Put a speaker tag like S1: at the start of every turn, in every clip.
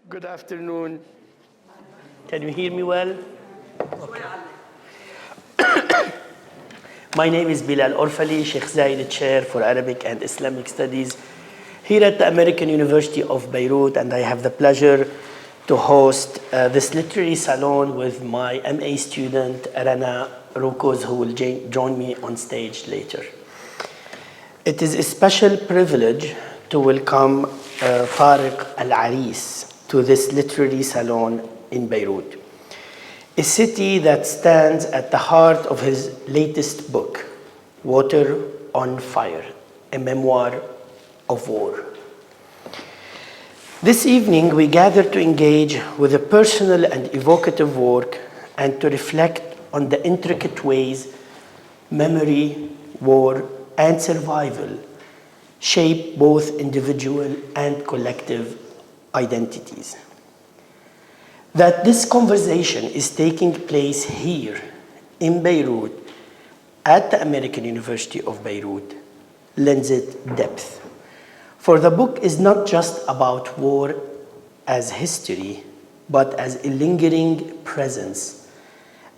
S1: Good afternoon. Can you hear me well? My name is Bilal Orfali, Sheikh Zayed Chair for Arabic and Islamic Studies here at the American University of Beirut, and I have the pleasure to host this literary salon with my MA student, Rana Rukos, who will join me on stage later. It is a special privilege to welcome Tarek El Ariss to this literary salon in Beirut, a city that stands at the heart of his latest book, Water on Fire, a Memoir of War. This evening, we gather to engage with a personal and evocative work and to reflect on the intricate ways memory, war, and survival shape both individual and collective identities. That this conversation is taking place here in Beirut at the American University of Beirut lends it depth. For the book is not just about war as history, but as a lingering presence,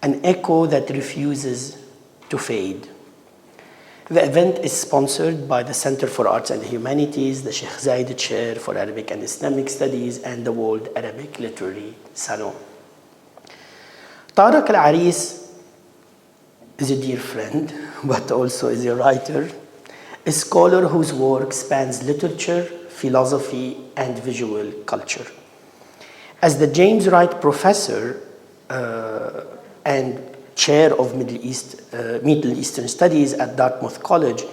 S1: an echo that refuses to fade. The event is sponsored by the Center for Arts and Humanities, the Sheikh Zayed Chair for Arabic and Islamic Studies, and the World Arabic Literary Salon. Tarek El Ariss is a dear friend, but also is a writer, a scholar whose work spans literature, philosophy, and visual culture. As the James Wright Professor and Chair of Middle Eastern Studies at Dartmouth College,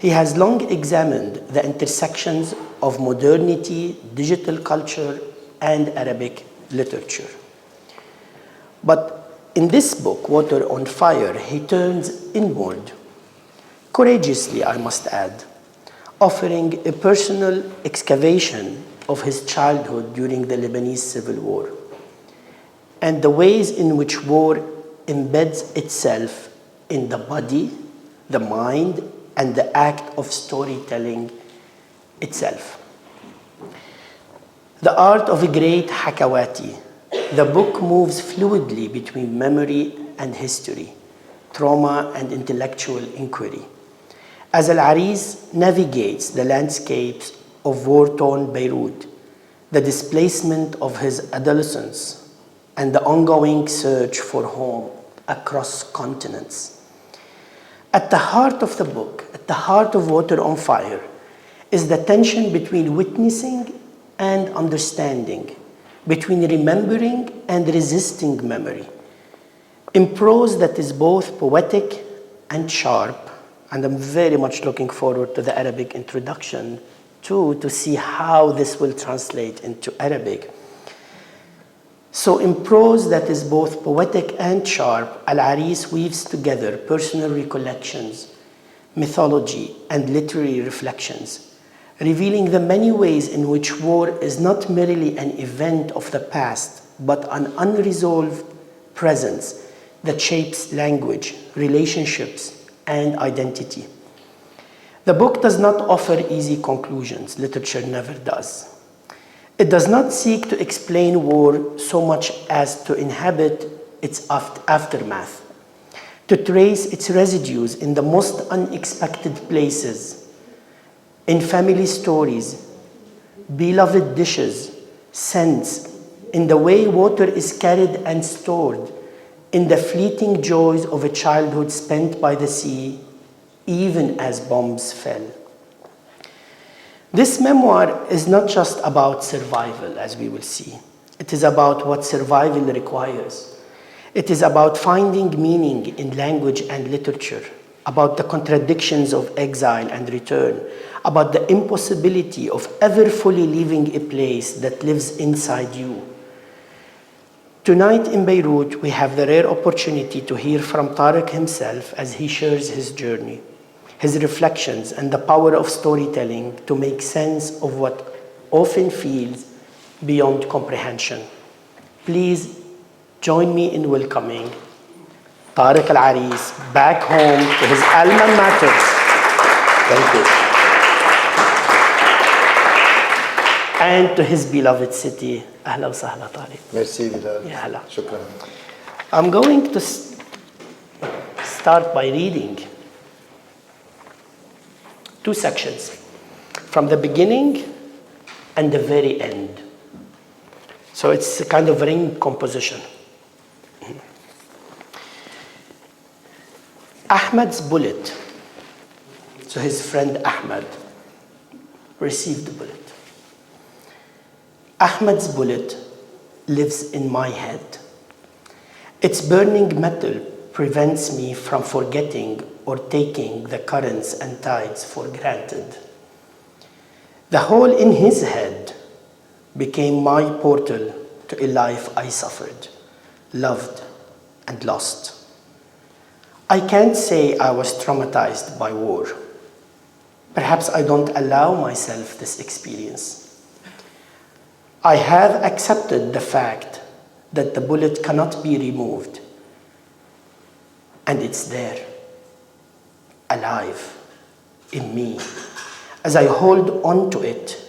S1: he has long examined the intersections of modernity, digital culture, and Arabic literature. But in this book, Water on Fire, he turns inward, courageously, I must add, offering a personal excavation of his childhood during the Lebanese Civil War and the ways in which war embeds itself in the body, the mind, and the act of storytelling itself. The art of a great Hakawati, the book moves fluidly between memory and history, trauma and intellectual inquiry, as El Ariss navigates the landscapes of war-torn Beirut, the displacement of his adolescence, and the ongoing search for home across continents. At the heart of the book, at the heart of Water on Fire, is the tension between witnessing and understanding, between remembering and resisting memory, in prose that is both poetic and sharp. And I'm very much looking forward to the Arabic introduction too, to see how this will translate into Arabic. So in prose that is both poetic and sharp, El Ariss weaves together personal recollections, mythology, and literary reflections, revealing the many ways in which war is not merely an event of the past, but an unresolved presence that shapes language, relationships, and identity. The book does not offer easy conclusions. Literature never does. It does not seek to explain war so much as to inhabit its aftermath, to trace its residues in the most unexpected places, in family stories, beloved dishes, scents, in the way water is carried and stored, in the fleeting joys of a childhood spent by the sea, even as bombs fell. This memoir is not just about survival, as we will see. It is about what survival requires. It is about finding meaning in language and literature, about the contradictions of exile and return, about the impossibility of ever fully leaving a place that lives inside you. Tonight in Beirut, we have the rare opportunity to hear from Tarek himself as he shares his journey, his reflections, and the power of storytelling to make sense of what often feels beyond comprehension. Please join me in welcoming Tarek El Ariss back home to his alma mater. Thank you. and to his beloved city. أهلا وسهلا طارق.
S2: Merci Bilal.
S1: يا هلا.
S2: شكرا.
S1: I'm going to start by reading two sections from the beginning and the very end. So it's a kind of ring composition. Ahmad's bullet. So his friend Ahmad received the bullet. Ahmad's bullet lives in my head. Its burning metal prevents me from forgetting or taking the currents and tides for granted. The hole in his head became my portal to a life I suffered, loved, and lost. I can't say I was traumatized by war. Perhaps I don't allow myself this experience. I have accepted the fact that the bullet cannot be removed, and it's there, alive, in me, as I hold on to it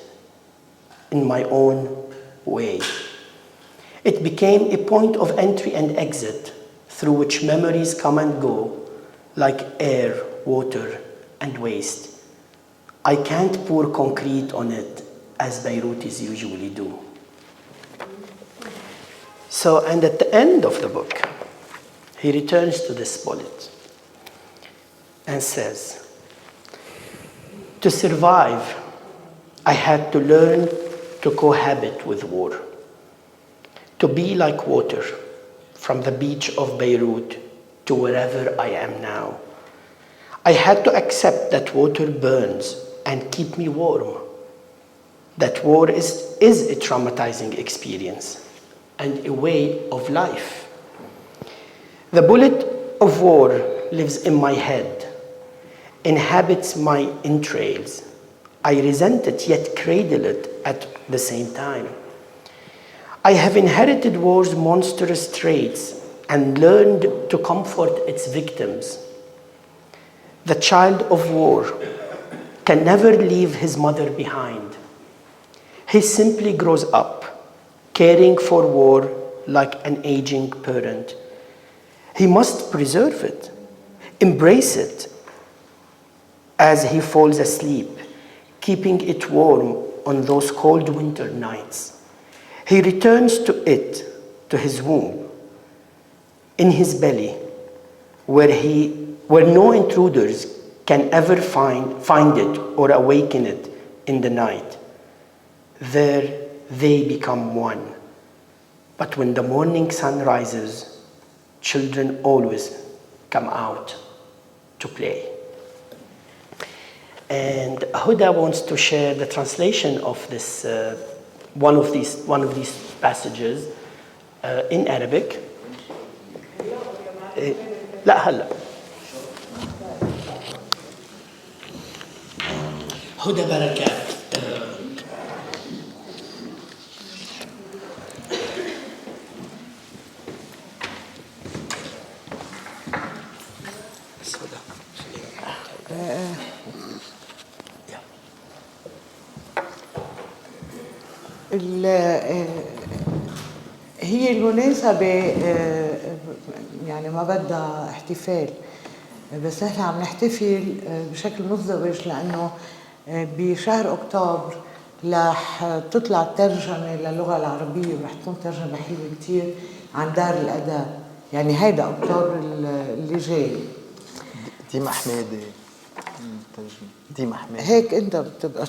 S1: in my own way. It became a point of entry and exit through which memories come and go like air, water, and waste. I can't pour concrete on it as Beirutis usually do. So, and at the end of the book, he returns to this bullet and says, to survive, I had to learn to cohabit with war, to be like water from the beach of Beirut to wherever I am now. I had to accept that water burns and keep me warm, that war is a traumatizing experience and a way of life. The bullet of war lives in my head, inhabits my entrails. I resent it, yet cradle it at the same time. I have inherited war's monstrous traits and learned to comfort its victims. The child of war can never leave his mother behind. He simply grows up, caring for war like an aging parent. He must preserve it, embrace it as he falls asleep, keeping it warm on those cold winter nights. He returns to it, to his womb, in his belly, where no intruders can ever find it or awaken it in the night. There they become one. But when the morning sun rises, children always come out to play. And Huda wants to share the translation of this one of these passages in Arabic. لا هلا. هدى بركات.
S3: هي المناسبة يعني ما بدها احتفال، بس نحن عم نحتفل بشكل مزدوج لأنه بشهر أكتوبر رح تطلع الترجمة للغة العربية ورح تكون ترجمة حلوة كتير عن دار الأداء، يعني هيدا أكتوبر اللي جاي.
S2: ديما حمادة ديما حمادة
S3: هيك أنت بتبقى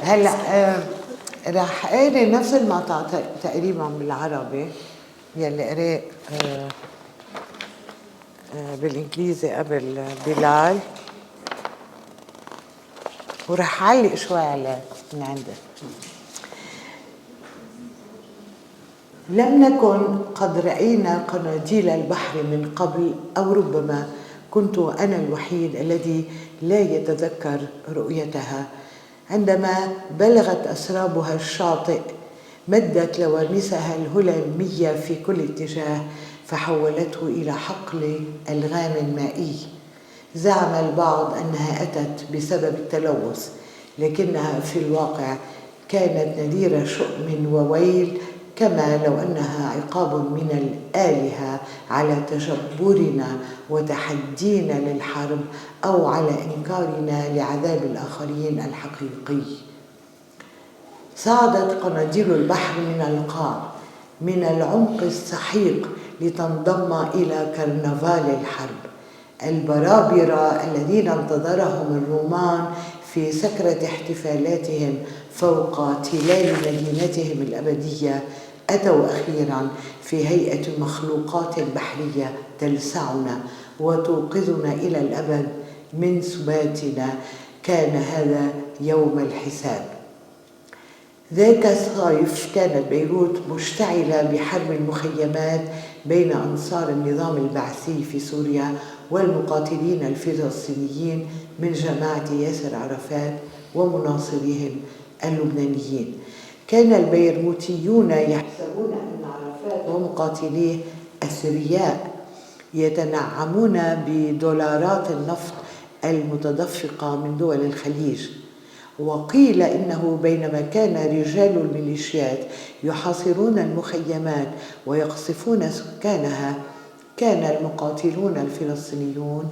S3: هلا رح قاري نفس المقطع تقريبا بالعربي يلي قرأ بالإنجليزي قبل بلال، ورح علق شوي عليه من عندي. لم نكن قد رأينا قناديل البحر من قبل، أو ربما كنت أنا الوحيد الذي لا يتذكر رؤيتها. عندما بلغت أسرابها الشاطئ مدت لوامسها الهلامية في كل اتجاه فحولته إلى حقل ألغام مائي. زعم البعض أنها أتت بسبب التلوث، لكنها في الواقع كانت نذير شؤم وويل، كما لو أنها عقاب من الآلهة على تجبرنا وتحدينا للحرب أو على إنكارنا لعذاب الآخرين الحقيقي. صعدت قناديل البحر من القاع، من العمق السحيق، لتنضم إلى كرنفال الحرب. البرابرة الذين انتظرهم الرومان في سكرة احتفالاتهم فوق تلال مدينتهم الأبدية أتوا أخيراً في هيئة مخلوقات بحرية تلسعنا وتوقظنا إلى الأبد من سباتنا. كان هذا يوم الحساب. ذاك الصيف كانت بيروت مشتعلة بحرب المخيمات بين أنصار النظام البعثي في سوريا والمقاتلين الفلسطينيين من جماعة ياسر عرفات ومناصريهم اللبنانيين. كان البيروتيون يحسبون أن عرفات ومقاتليه أثرياء يتنعمون بدولارات النفط المتدفقة من دول الخليج، وقيل إنه بينما كان رجال الميليشيات يحاصرون المخيمات ويقصفون سكانها، كان المقاتلون الفلسطينيون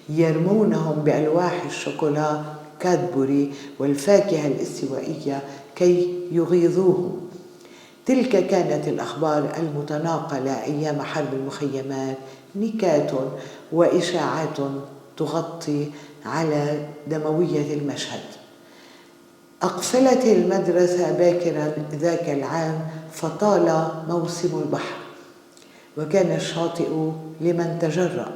S3: يرمونهم بألواح الشوكولا كادبوري والفاكهة الاستوائية كي يغيظوهم. تلك كانت الأخبار المتناقلة أيام حرب المخيمات، نكات وإشاعات تغطي على دموية المشهد. أقفلت المدرسة باكراً ذاك العام فطال موسم البحر، وكان الشاطئ لمن تجرأ،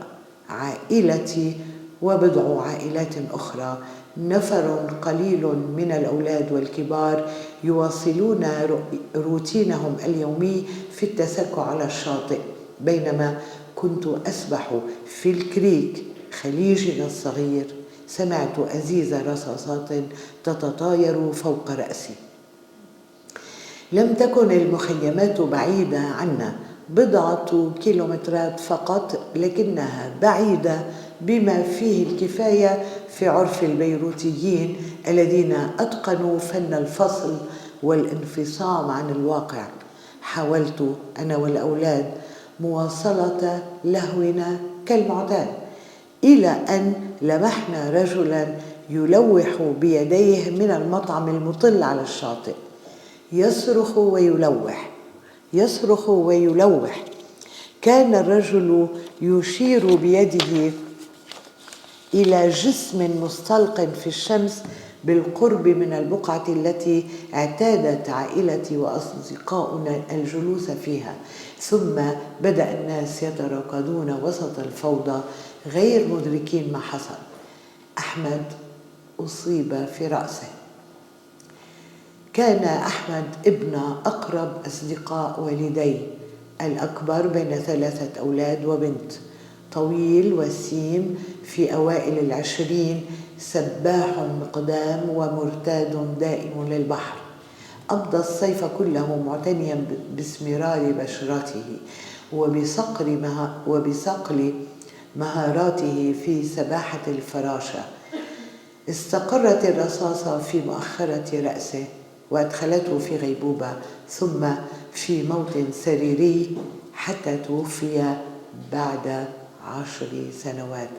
S3: عائلتي وبضع عائلات أخرى. نفر قليل من الأولاد والكبار يواصلون روتينهم اليومي في التسكع على الشاطئ، بينما كنت أسبح في الكريك خليجنا الصغير سمعت أزيز رصاصات تتطاير فوق رأسي. لم تكن المخيمات بعيدة عنا، بضعة كيلومترات فقط، لكنها بعيدة بما فيه الكفاية في عرف البيروتيين الذين أتقنوا فن الفصل والانفصام عن الواقع. حاولت أنا والأولاد مواصلة لهونا كالمعتاد، إلى أن لمحنا رجلاً يلوح بيديه من المطعم المطل على الشاطئ، يصرخ ويلوح، يصرخ ويلوح. كان الرجل يشير بيده إلى جسم مستلق في الشمس بالقرب من البقعة التي اعتادت عائلتي وأصدقاؤنا الجلوس فيها. ثم بدأ الناس يتراكضون وسط الفوضى غير مدركين ما حصل. أحمد أصيب في رأسه. كان أحمد ابن أقرب أصدقاء والدي، الأكبر بين 3 أولاد وبنت، طويل وسيم في أوائل العشرين، سباح مقدام ومرتاد دائم للبحر. أمضى الصيف كله معتنيا باسمرار بشرته وبصقل مهاراته في سباحة الفراشة. استقرت الرصاصة في مؤخرة رأسه وأدخلته في غيبوبة، ثم في موت سريري حتى توفي بعد 10 سنوات.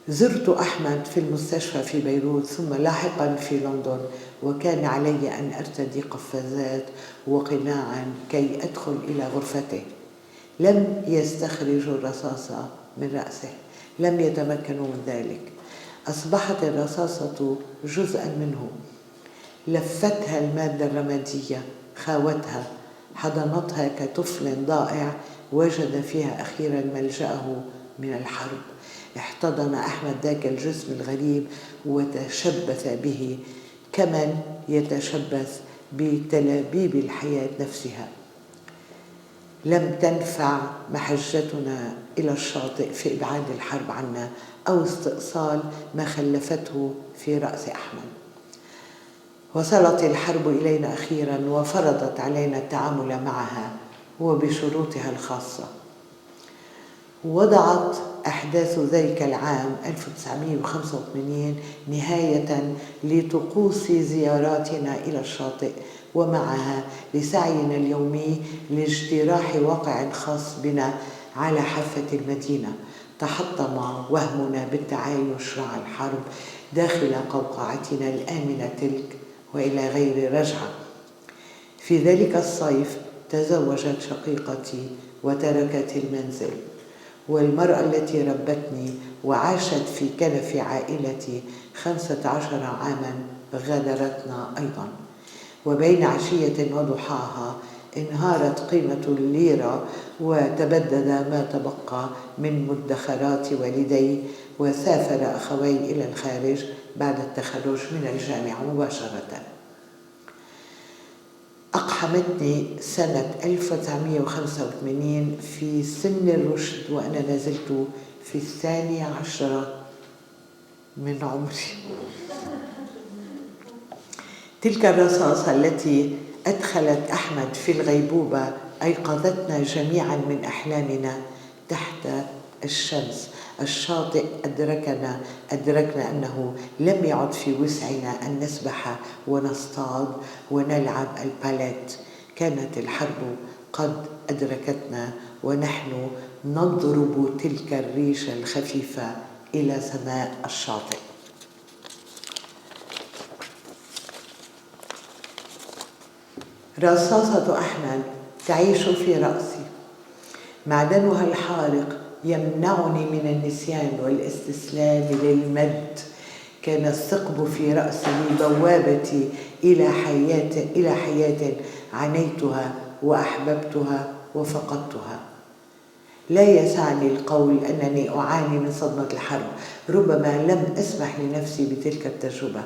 S3: زرت أحمد في المستشفى في بيروت ثم لاحقا في لندن، وكان علي أن أرتدي قفازات وقناعا كي أدخل إلى غرفته. لم يستخرجوا الرصاصة من رأسه، لم يتمكنوا من ذلك. أصبحت الرصاصة جزءا منه، لفتها المادة الرمادية، خاوتها، حضنتها كطفل ضائع وجد فيها أخيرا ملجأه من الحرب. احتضن أحمد ذاك الجسم الغريب وتشبث به كمن يتشبث بتلابيب الحياة نفسها. لم تنفع محجتنا إلى الشاطئ في إبعاد الحرب عنا أو استئصال ما خلفته في رأس أحمد. وصلت الحرب إلينا أخيرا وفرضت علينا التعامل معها وبشروطها الخاصة. وضعت أحداث ذلك العام 1985 نهاية لطقوس زياراتنا إلى الشاطئ، ومعها لسعينا اليومي لاجتراح واقع خاص بنا على حافة المدينة. تحطم وهمنا بالتعايش مع الحرب داخل قوقعتنا الآمنة تلك وإلى غير رجعة. في ذلك الصيف تزوجت شقيقتي وتركت المنزل، والمرأة التي ربتني وعاشت في كنف عائلتي 15 عاما غادرتنا أيضا. وبين عشية وضحاها انهارت قيمة الليرة وتبدد ما تبقى من مدخرات والدي، وسافر أخوي إلى الخارج بعد التخرج من الجامعة مباشرة. أقحمتني سنة 1985 في سن الرشد وأنا نزلت في 12 من عمري. تلك الرصاصة التي أدخلت أحمد في الغيبوبة أيقظتنا جميعا من أحلامنا تحت الشمس. الشاطئ أدركنا أنه لم يعد في وسعنا أن نسبح ونصطاد ونلعب الباليت. كانت الحرب قد أدركتنا ونحن نضرب تلك الريشة الخفيفة إلى سماء الشاطئ. رصاصة أحمد تعيش في رأسي، معدنها الحارق يمنعني من النسيان والاستسلام للمد. كان الثقب في رأسي بوابتي إلى حياة عانيتها وأحببتها وفقدتها. لا يسعني القول أنني أعاني من صدمة الحرب، ربما لم أسمح لنفسي بتلك التجربة.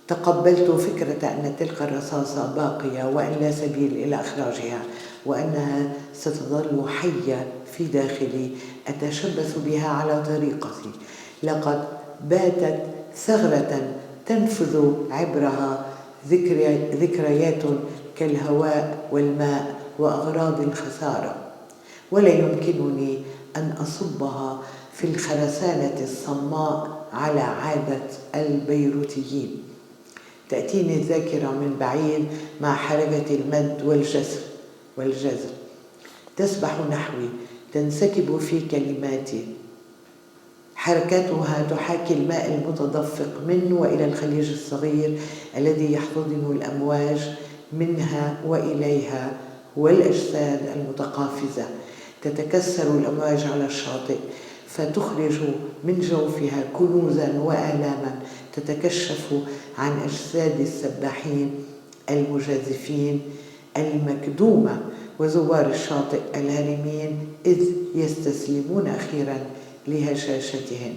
S3: تقبلت فكرة أن تلك الرصاصة باقية وأن لا سبيل إلى إخراجها، وأنها ستظل حية في داخلي أتشبث بها على طريقتي. لقد باتت ثغرة تنفذ عبرها ذكريات كالهواء والماء وأغراض الخسارة، ولا يمكنني أن أصبها في الخرسانة الصماء على عادة البيروتيين. تأتيني الذاكرة من بعيد مع حركة المد والجزر تسبح نحوي، تنسكب في كلماتي. حركتها تحاكي الماء المتدفق من وإلى الخليج الصغير الذي يحتضن الأمواج منها وإليها والأجساد المتقافزة. تتكسر الأمواج على الشاطئ فتخرج من جوفها كنوزا وآلاما تتكشف عن أجساد السباحين المجازفين المكدومة وزوار الشاطئ الهارمين، إذ يستسلمون أخيرا لهشاشتهم.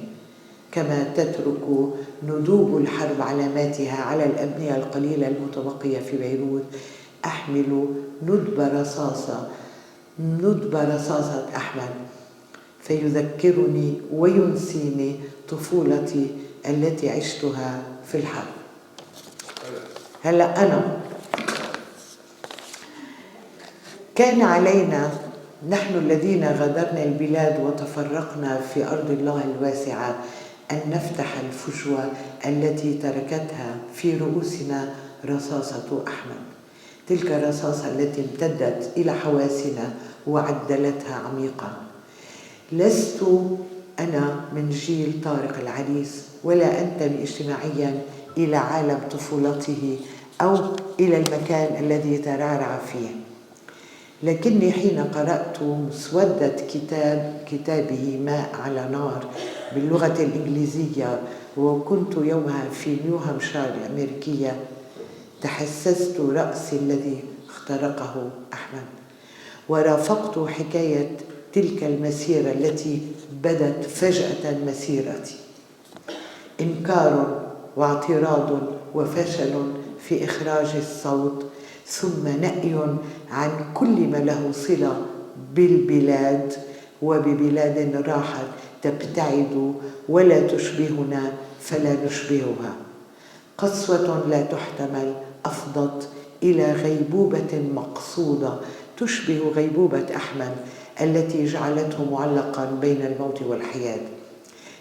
S3: كما تترك ندوب الحرب علاماتها على الأبنية القليلة المتبقية في بيروت، أحمل ندب رصاصة أحمد فيذكرني وينسيني طفولتي التي عشتها في الحرب. هلأ أنا كان علينا نحن الذين غادرنا البلاد وتفرقنا في أرض الله الواسعة أن نفتح الفجوة التي تركتها في رؤوسنا رصاصة أحمد. تلك الرصاصة التي امتدت إلى حواسنا وعدلتها عميقا. لست أنا من جيل طارق العريس ولا أنتمي اجتماعيا إلى عالم طفولته أو إلى المكان الذي ترعرع فيه، لكني حين قرأت مسودة كتابه ماء على نار باللغة الإنجليزية، وكنت يومها في نيو هامشاير الأمريكية، تحسست رأسي الذي اخترقه أحمد، ورافقت حكاية تلك المسيرة التي بدت فجأة مسيرتي. إنكار واعتراض وفشل في إخراج الصوت، ثم نأي عن كل ما له صلة بالبلاد وببلاد راحت تبتعد ولا تشبهنا فلا نشبهها. قسوة لا تحتمل أفضت إلى غيبوبة مقصودة تشبه غيبوبة أحمد التي جعلته معلقا بين الموت والحياة.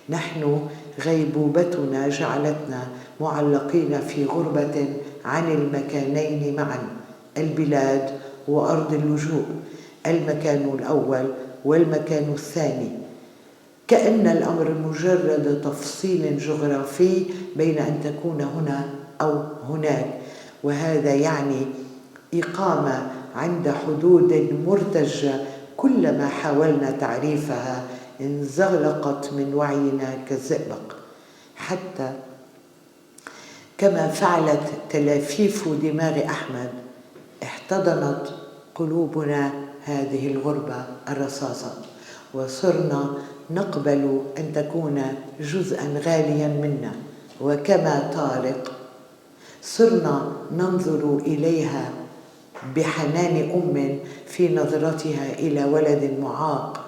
S3: نحن غيبوبتنا جعلتنا معلقين في غربة عن المكانين معا، البلاد وأرض اللجوء، المكان الأول والمكان الثاني، كأن الأمر مجرد تفصيل جغرافي بين أن تكون هنا أو هناك، وهذا يعني إقامة عند حدود مرتجة كلما حاولنا تعريفها انزغلقت من وعينا كالزئبق، حتى كما فعلت تلافيف دماغ أحمد احتضنت قلوبنا هذه الغربة الرصاصة، وصرنا نقبل أن تكون جزءا غاليا منا، وكما طارق صرنا ننظر إليها بحنان أم في نظرتها إلى ولد معاق،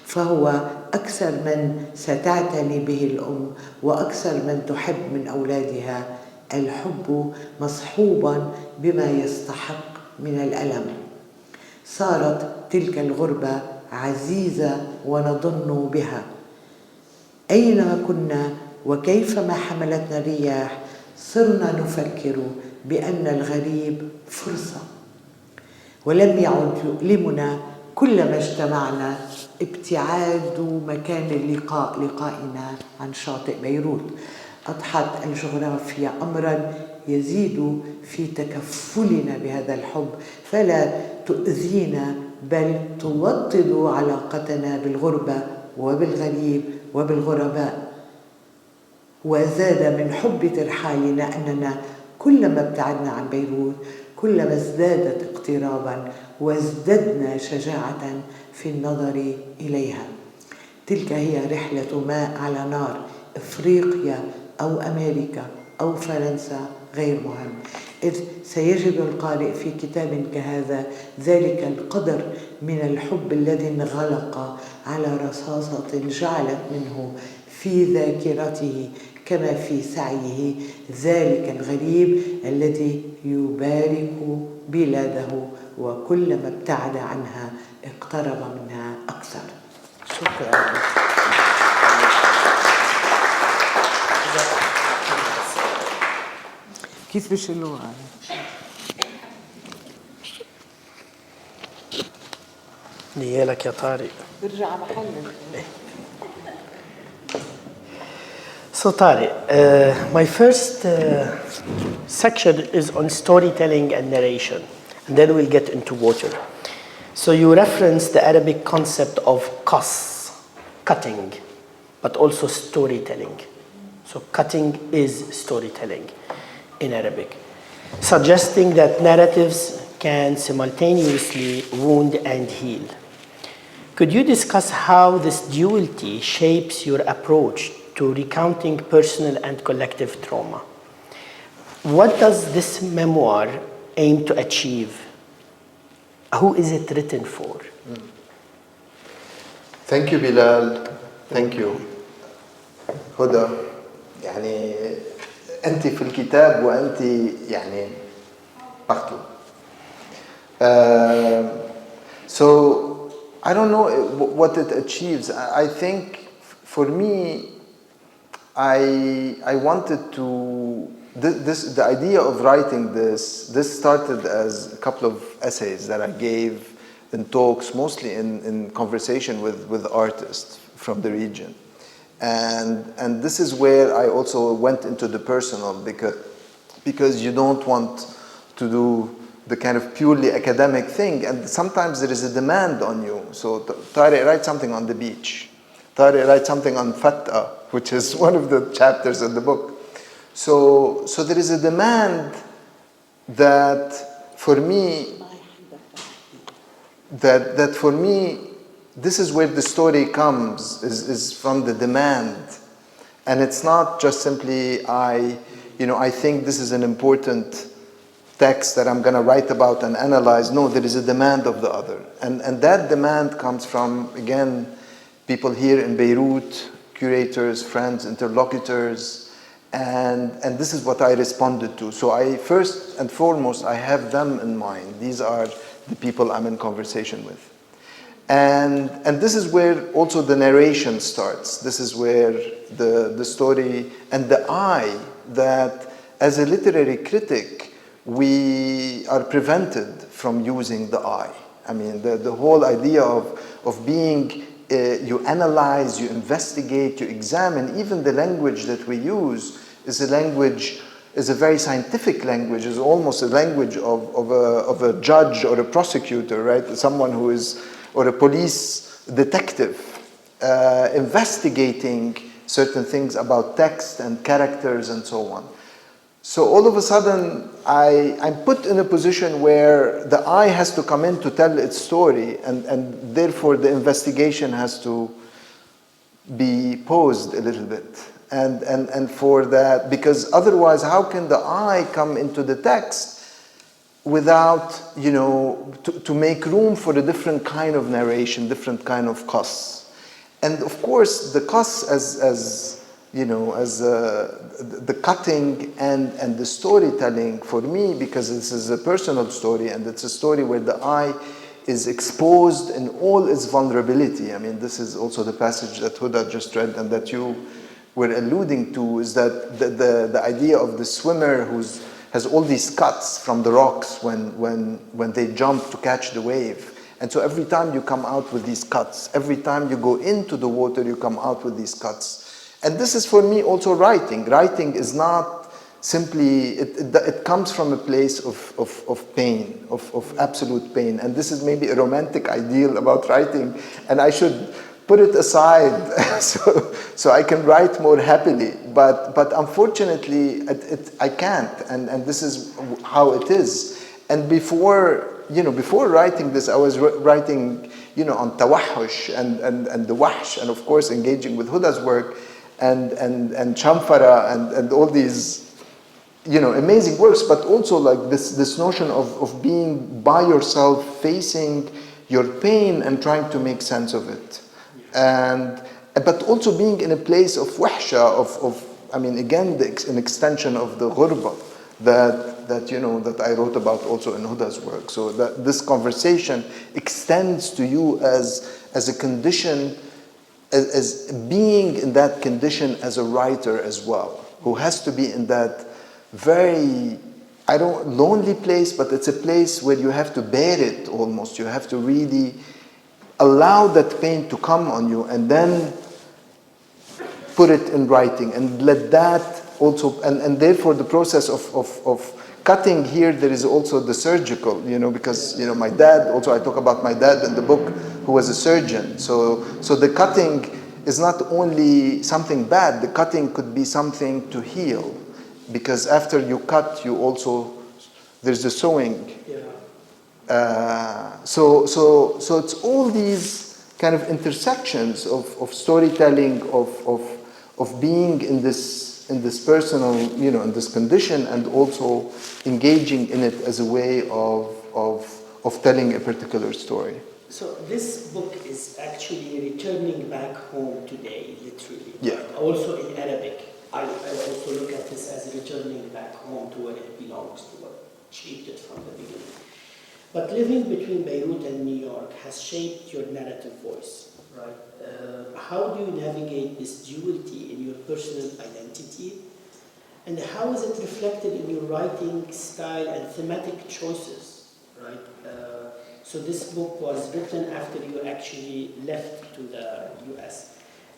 S3: فهو أكثر من ستعتني به الأم وأكثر من تحب من أولادها، الحب مصحوبا بما يستحق من الألم. صارت تلك الغربة عزيزة ونضن بها، أينما كنا وكيفما حملتنا الرياح صرنا نفكر بأن الغريب فرصة، ولم يعد يؤلمنا كلما اجتمعنا ابتعاد مكان لقائنا عن شاطئ بيروت. أضحت الجغرافيا أمرا يزيد في تكفلنا بهذا الحب، فلا تؤذينا بل توطد علاقتنا بالغربة وبالغريب وبالغرباء. وزاد من حب ترحالنا أننا كلما ابتعدنا عن بيروت كلما ازدادت اقترابا وازددنا شجاعة في النظر إليها. تلك هي رحلة ماء على نار، إفريقيا أو أمريكا أو فرنسا غير مهم، إذ سيجد القارئ في كتاب كهذا ذلك القدر من الحب الذي انغلق على رصاصة جعلت منه في ذاكرته كما في سعيه ذلك الغريب الذي يبارك بلاده، وكلما ابتعد عنها اقترب منها أكثر. شكرا. كيف بشيلوها؟
S1: نيالك يا طارق.
S3: برجع محل.
S1: So Tariq, my first section is on storytelling and narration, and then we'll get into water. So you reference the Arabic concept of qas, cutting, but also storytelling. So cutting is storytelling in Arabic, suggesting that narratives can simultaneously wound and heal. Could you discuss how this duality shapes your approach to recounting personal and collective trauma? What does this memoir aim to achieve? Who is it written for?
S2: Thank you Bilal. Thank you. هدى، يعني أنت في الكتاب وأنت يعني مكتوب. So I don't know what it achieves. I think for me, I wanted to, the idea of writing this started as a couple of essays that I gave in talks, mostly in conversation with artists from the region. And this is where I also went into the personal, because you don't want to do the kind of purely academic thing, and sometimes there is a demand on you. So Tarek, write something on the beach. Tarek, write something on Fatta, which is one of the chapters in the book. So there is a demand that for me, this is where the story comes, is from the demand. And it's not just simply, I think this is an important text that I'm going to write about and analyze. No, there is a demand of the other. And that demand comes from, again, people here in Beirut, curators, friends, interlocutors, and this is what I responded to. So I, first and foremost, I have them in mind. These are the people I'm in conversation with. And this is where also the narration starts. This is where the story and the I, that as a literary critic, we are prevented from using the I. I mean, the whole idea of being, you analyze, you investigate, you examine, even the language that we use is a language, is a very scientific language, is almost a language of a judge or a prosecutor, right? Someone who is, or a police detective, investigating certain things about text and characters and so on. So all of a sudden, I'm put in a position where the I has to come in to tell its story, and therefore the investigation has to be paused a little bit. And for that, because otherwise, how can the I come into the text without, you know, to make room for a different kind of narration, different kind of qas? And of course, the qas as you know, as the cutting and the storytelling for me, because this is a personal story and it's a story where the I is exposed in all its vulnerability. I mean, this is also the passage that Huda just read and that you were alluding to, is that the idea of the swimmer has all these cuts from the rocks when they jump to catch the wave. And so every time you come out with these cuts, every time you go into the water, you come out with these cuts. And this is for me also writing. Writing is not simply, it comes from a place of pain, of absolute pain. And this is maybe a romantic ideal about writing, and I should put it aside so I can write more happily. But unfortunately, I can't, and this is how it is. And before writing this, I was writing, on tawahush and the wahsh, and of course engaging with Huda's work, and Chamfara and all these, amazing works, but also like this notion of being by yourself, facing your pain and trying to make sense of it. But also being in a place of wahsha, again, an extension of the ghurba that I wrote about also in Huda's work. So that this conversation extends to you as a condition, as being in that condition as a writer as well, who has to be in that very, lonely place, but it's a place where you have to bear it almost. You have to really allow that pain to come on you and then put it in writing and let that also, and therefore the process of cutting here, there is also the surgical, because, my dad, also I talk about my dad in the book, who was a surgeon. So the cutting is not only something bad, the cutting could be something to heal. Because after you cut, there's the sewing. So it's all these kind of intersections of storytelling, of being in this personal, in this condition, and also engaging in it as a way of telling a particular story.
S1: So this book is actually returning back home today, literally.
S2: Yeah.
S1: Also in Arabic. I also look at this as returning back home to where it belongs, to what shaped it from the beginning. But living between Beirut and New York has shaped your narrative voice, right? How do you navigate this duality in your personal identity? And how is it reflected in your writing style and thematic choices, right? So this book was written after you actually left to the US.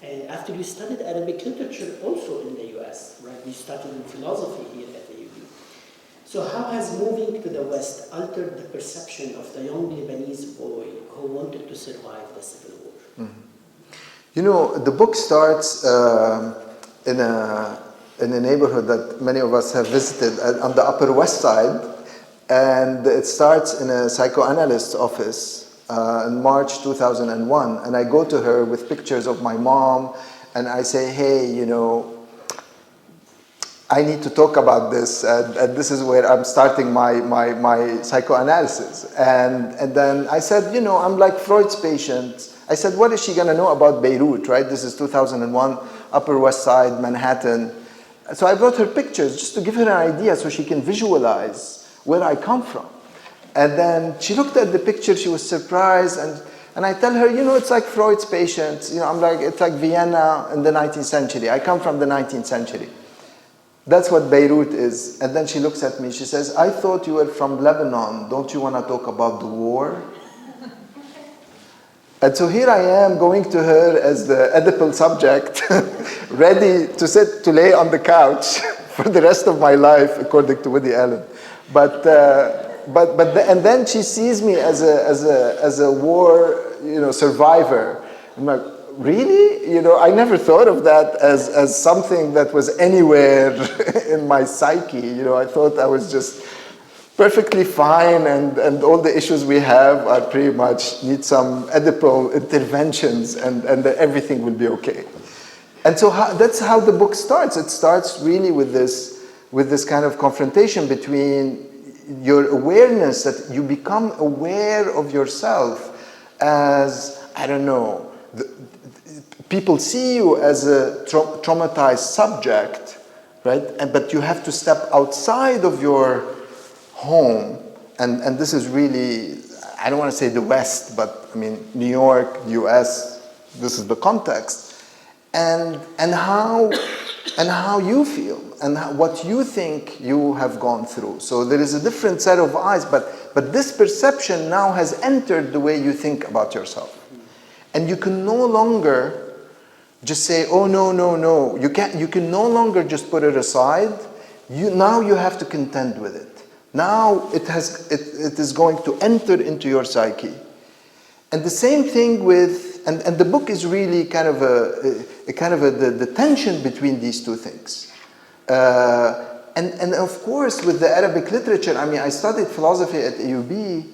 S1: And after you studied Arabic literature also in the US, right? You studied in philosophy here at the UB. So how has moving to the West altered the perception of the young Lebanese boy who wanted to survive the civil war?
S2: Mm-hmm. The book starts in a neighborhood that many of us have visited on the Upper West Side, and it starts in a psychoanalyst's office in March 2001, and I go to her with pictures of my mom, and I say, hey, I need to talk about this, and this is where I'm starting my psychoanalysis. And then I said, I'm like Freud's patient. I said, what is she going to know about Beirut, right? This is 2001, Upper West Side, Manhattan. So I brought her pictures just to give her an idea so she can visualize where I come from. And then she looked at the picture, she was surprised, And I tell her, it's like Freud's patients. I'm like, it's like Vienna in the 19th century. I come from the 19th century. That's what Beirut is. And then she looks at me, she says, I thought you were from Lebanon. Don't you want to talk about the war? And so here I am going to her as the Oedipal subject, ready to lay on the couch for the rest of my life, according to Woody Allen. And then she sees me as a war, survivor. I'm like, really? I never thought of that as something that was anywhere in my psyche. I thought I was just perfectly fine, and all the issues we have are pretty much need some Oedipal interventions, and everything will be okay. And so that's how the book starts. It starts really with this kind of confrontation between your awareness, that you become aware of yourself as, I don't know, people see you as a traumatized subject, right? But you have to step outside of your home, and this is really, I don't want to say the West, but I mean New York, US, this is the context, and how you feel, and what you think you have gone through. So there is a different set of eyes, but this perception now has entered the way you think about yourself, and you can no longer just say, oh no. You can no longer just put it aside. Now you have to contend with it. Now it is going to enter into your psyche. And the same thing with, and the book is really kind of the tension between these two things. And of course, with the Arabic literature, I mean, I studied philosophy at AUB,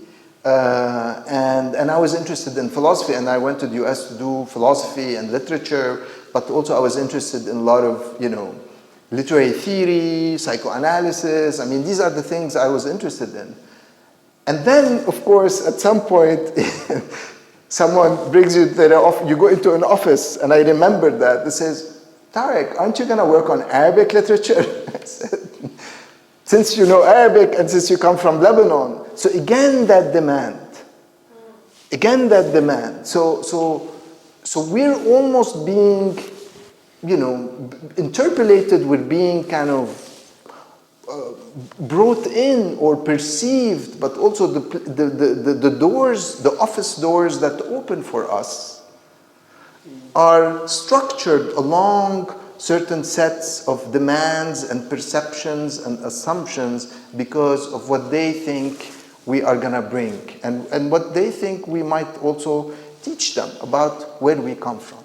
S2: and I was interested in philosophy, and I went to the US to do philosophy and literature, but also I was interested in a lot of, literary theory, psychoanalysis. I mean, these are the things I was interested in. And then, of course, at some point, someone brings you to their office, you go into an office, and I remembered that. It says, Tarek, aren't you going to work on Arabic literature? I said, since you know Arabic and since you come from Lebanon. So again, that demand. So we're almost being, interpolated, we're being kind of brought in or perceived, but also the doors, the office doors that open for us are structured along certain sets of demands and perceptions and assumptions because of what they think we are going to bring, and what they think we might also teach them about where we come from.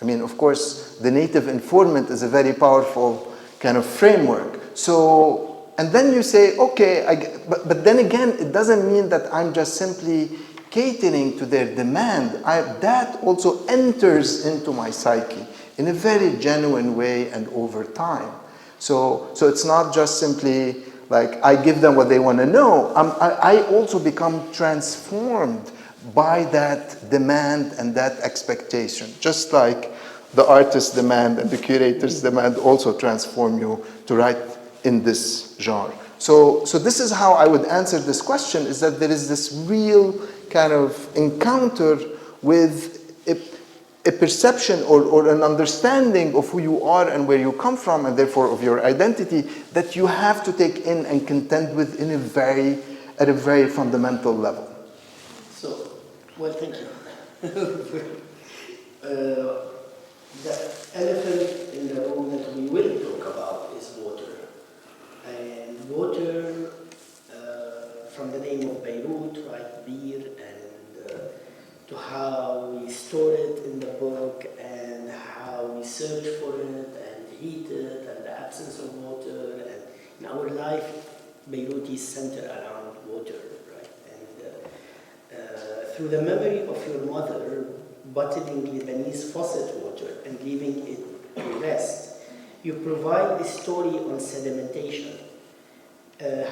S2: I mean, of course, the native informant is a very powerful kind of framework. So, and then you say, okay, but then again, it doesn't mean that I'm just simply catering to their demand. That also enters into my psyche in a very genuine way and over time. So it's not just simply like I give them what they want to know. I also become transformed by that demand and that expectation. Just like the artist's demand and the curator's demand also transform you to write in this genre. So this is how I would answer this question, is that there is this real kind of encounter with a perception or an understanding of who you are and where you come from, and therefore of your identity, that you have to take in and contend with at a very fundamental level.
S1: So, well, thank you. The elephant in the room that we will talk about is water. And water, from the name of Beirut, right, Bir, and to how we store it in the book and how we search for it and heat it and the absence of water. And in our life, Beirut is centered around water, right? And through the memory of your mother bottling Lebanese faucet water and leaving it to rest, you provide a story on sedimentation.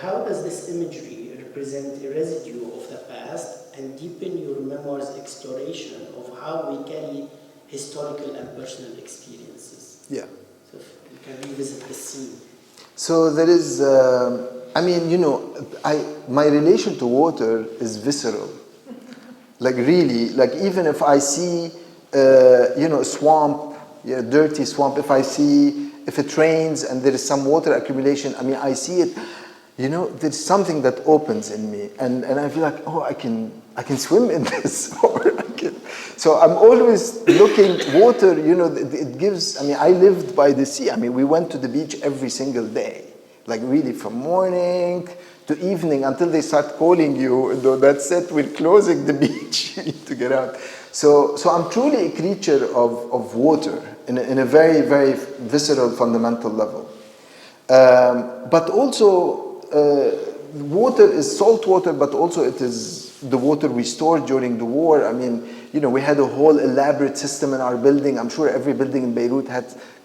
S1: How does this imagery represent a residue of the past and deepen your memoir's exploration of how we carry historical and personal experiences?
S2: Yeah.
S1: So if you can revisit the scene.
S2: So there is, my relation to water is visceral. Like really, like even if I see, a swamp, dirty swamp, if it rains and there is some water accumulation, I mean, I see it, there's something that opens in me, and I feel like, oh, I can swim in this, or I can. So I'm always looking, water, it gives, I mean, I lived by the sea. I mean, we went to the beach every single day, like really from morning to evening until they start calling you, though that's it, we're closing the beach, you need to get out. So I'm truly a creature of water in a very, very visceral, fundamental level. But also, water is salt water, but also it is the water we stored during the war. I mean, we had a whole elaborate system in our building. I'm sure every building in Beirut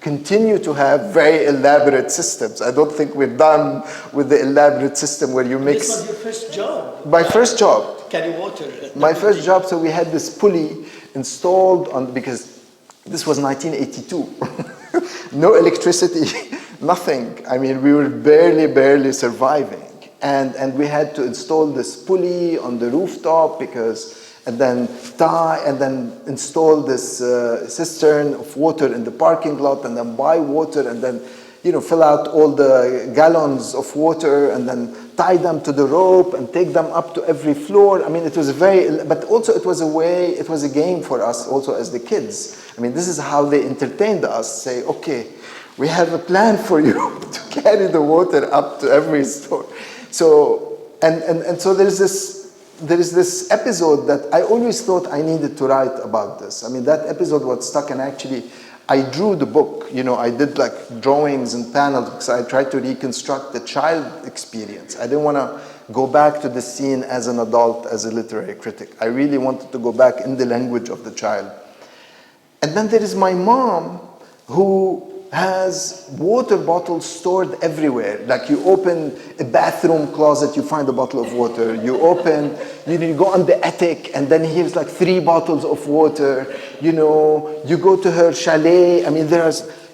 S2: continue to have very elaborate systems. I don't think we're done with the elaborate system where you mix.
S1: This was your first job?
S2: My first job.
S1: Carry water.
S2: My first job, so we had this pulley installed because this was 1982. No electricity, nothing. I mean, we were barely surviving. And we had to install this pulley on the rooftop and then install this cistern of water in the parking lot, and then buy water, and then fill out all the gallons of water, and then tie them to the rope and take them up to every floor. I mean, it was but also it was a game for us also as the kids. I mean, this is how they entertained us, say, okay, we have a plan for you to carry the water up to every store. So, and so there is this episode that I always thought I needed to write about this. I mean, that episode was stuck, and actually I drew the book. I did like drawings and panels because I tried to reconstruct the child experience. I didn't want to go back to the scene as an adult, as a literary critic. I really wanted to go back in the language of the child. And then there is my mom, who has water bottles stored everywhere. Like you open a bathroom closet, you find a bottle of water. You go on the attic, and then here's like 3 bottles of water. You go to her chalet. I mean,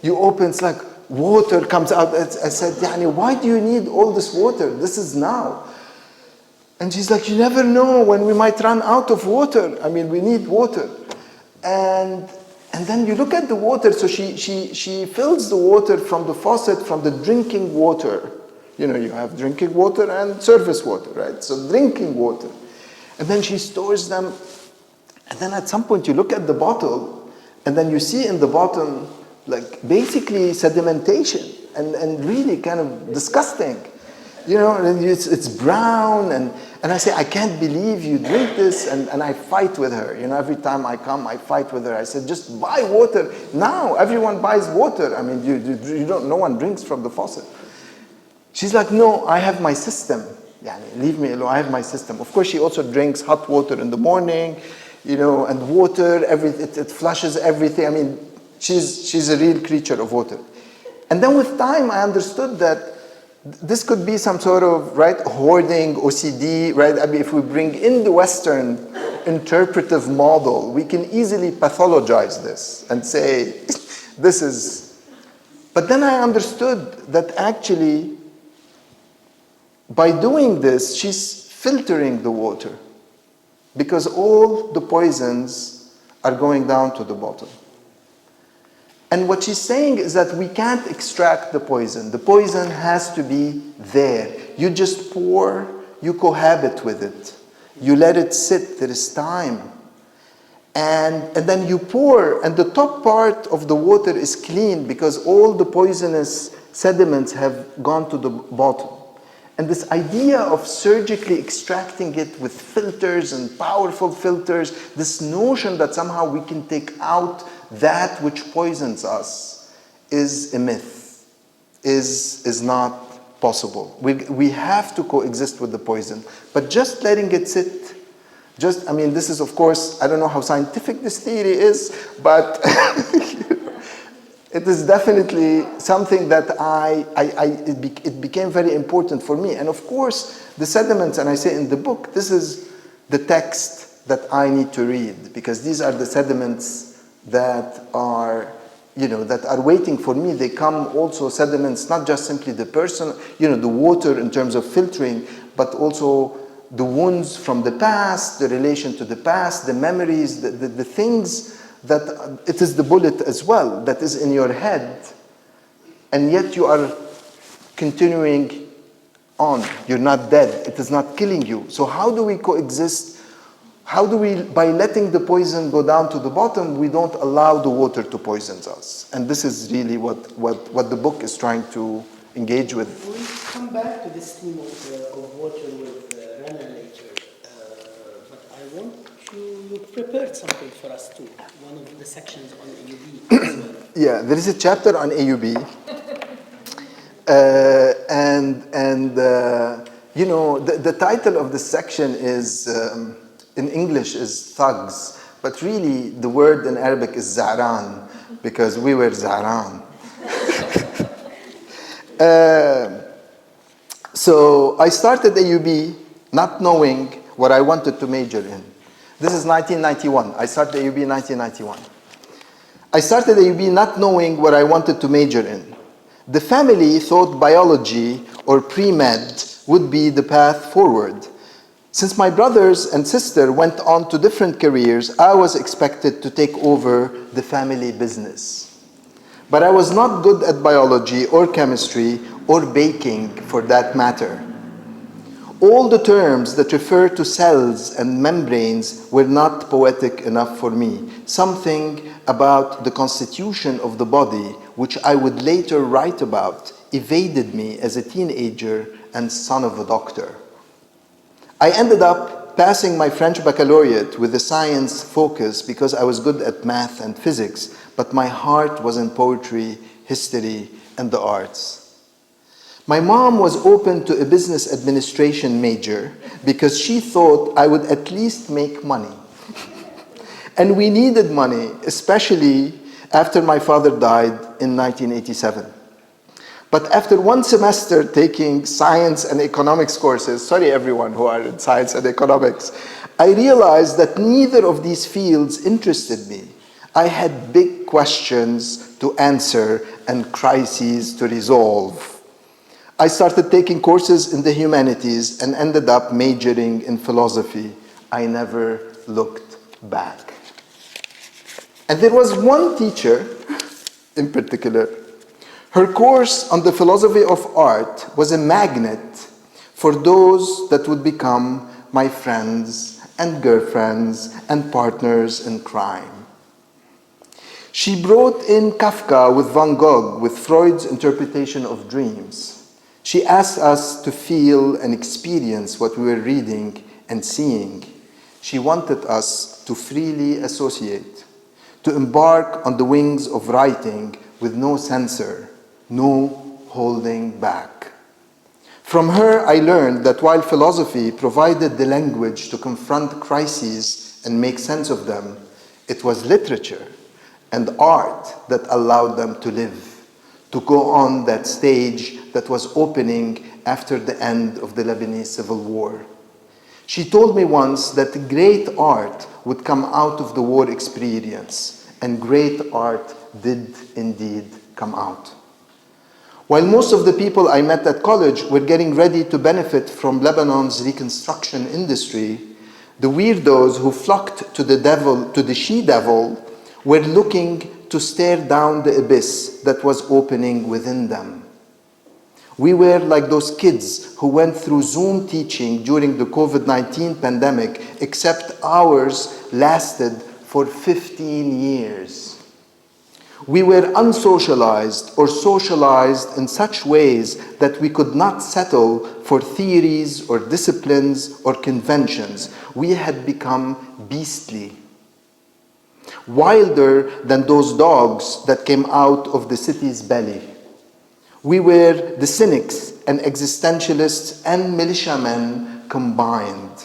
S2: you open, it's like water comes out. I said, Yani, why do you need all this water? This is now. And she's like, you never know when we might run out of water. I mean, we need water. And then you look at the water, so she fills the water from the faucet, from the drinking water. You have drinking water and surface water, right? So drinking water. And then she stores them. And then at some point you look at the bottle, and then you see in the bottom, like basically sedimentation and really kind of disgusting. And it's brown, and I say, I can't believe you drink this, and I fight with her. Every time I come, I fight with her. I said, just buy water now. Everyone buys water. I mean, no one drinks from the faucet. She's like, no, I have my system. Leave me alone, I have my system. Of course, she also drinks hot water in the morning, and water, it flushes everything. I mean, she's a real creature of water. And then with time, I understood that this could be some sort of, hoarding, OCD, right? I mean, if we bring in the Western interpretive model, we can easily pathologize this and say, this is... But then I understood that actually, by doing this, she's filtering the water, because all the poisons are going down to the bottom. And what she's saying is that we can't extract the poison. The poison has to be there. You just pour, you cohabit with it. You let it sit, there is time. And then you pour, and the top part of the water is clean because all the poisonous sediments have gone to the bottom. And this idea of surgically extracting it with filters and powerful filters, this notion that somehow we can take out that which poisons us, is a myth, is not possible. We have to coexist with the poison. But just letting it sit, this is, of course, I don't know how scientific this theory is, but it is definitely something that it became very important for me. And of course, the sediments, and I say in the book, this is the text that I need to read, because these are the sediments that are waiting for me. They come also sediments, not just simply the person, the water in terms of filtering, but also the wounds from the past, the relation to the past, the memories, the things that it is the bullet as well that is in your head, and yet you are continuing on. You're not dead. It is not killing you. So how do we coexist? How do we, by letting the poison go down to the bottom, we don't allow the water to poison us? And this is really what the book is trying to engage with.
S1: We'll come back to this theme of water with Rana later, but I want you prepared something for us too, one of the sections on AUB as well.
S2: Yeah, there is a chapter on AUB. You know, the title of the section is, in English is thugs, but really the word in Arabic is za'ran, because we were za'ran. So I started AUB not knowing what I wanted to major in. This is 1991. I started AUB in 1991. I started AUB not knowing what I wanted to major in. The family thought biology or pre-med would be the path forward. Since my brothers and sister went on to different careers, I was expected to take over the family business. But I was not good at biology or chemistry or baking for that matter. All the terms that refer to cells and membranes were not poetic enough for me. Something about the constitution of the body, which I would later write about, evaded me as a teenager and son of a doctor. I ended up passing my French baccalaureate with a science focus because I was good at math and physics, but my heart was in poetry, history, and the arts. My mom was open to a business administration major because she thought I would at least make money. And we needed money, especially after my father died in 1987. But after one semester taking science and economics courses, sorry everyone who are in science and economics, I realized that neither of these fields interested me. I had big questions to answer and crises to resolve. I started taking courses in the humanities and ended up majoring in philosophy. I never looked back. And there was one teacher in particular. Her course on the philosophy of art was a magnet for those that would become my friends and girlfriends and partners in crime. She brought in Kafka with Van Gogh, with Freud's interpretation of dreams. She asked us to feel and experience what we were reading and seeing. She wanted us to freely associate, to embark on the wings of writing with no censor, no holding back. From her, I learned that while philosophy provided the language to confront crises and make sense of them, it was literature and art that allowed them to live, to go on that stage that was opening after the end of the Lebanese Civil War. She told me once that great art would come out of the war experience, and great art did indeed come out. While most of the people I met at college were getting ready to benefit from Lebanon's reconstruction industry, the weirdos who flocked to the she-devil, were looking to stare down the abyss that was opening within them. We were like those kids who went through Zoom teaching during the COVID-19 pandemic, except ours lasted for 15 years. We were unsocialized or socialized in such ways that we could not settle for theories or disciplines or conventions. We had become beastly, wilder than those dogs that came out of the city's belly. We were the cynics and existentialists and militiamen combined.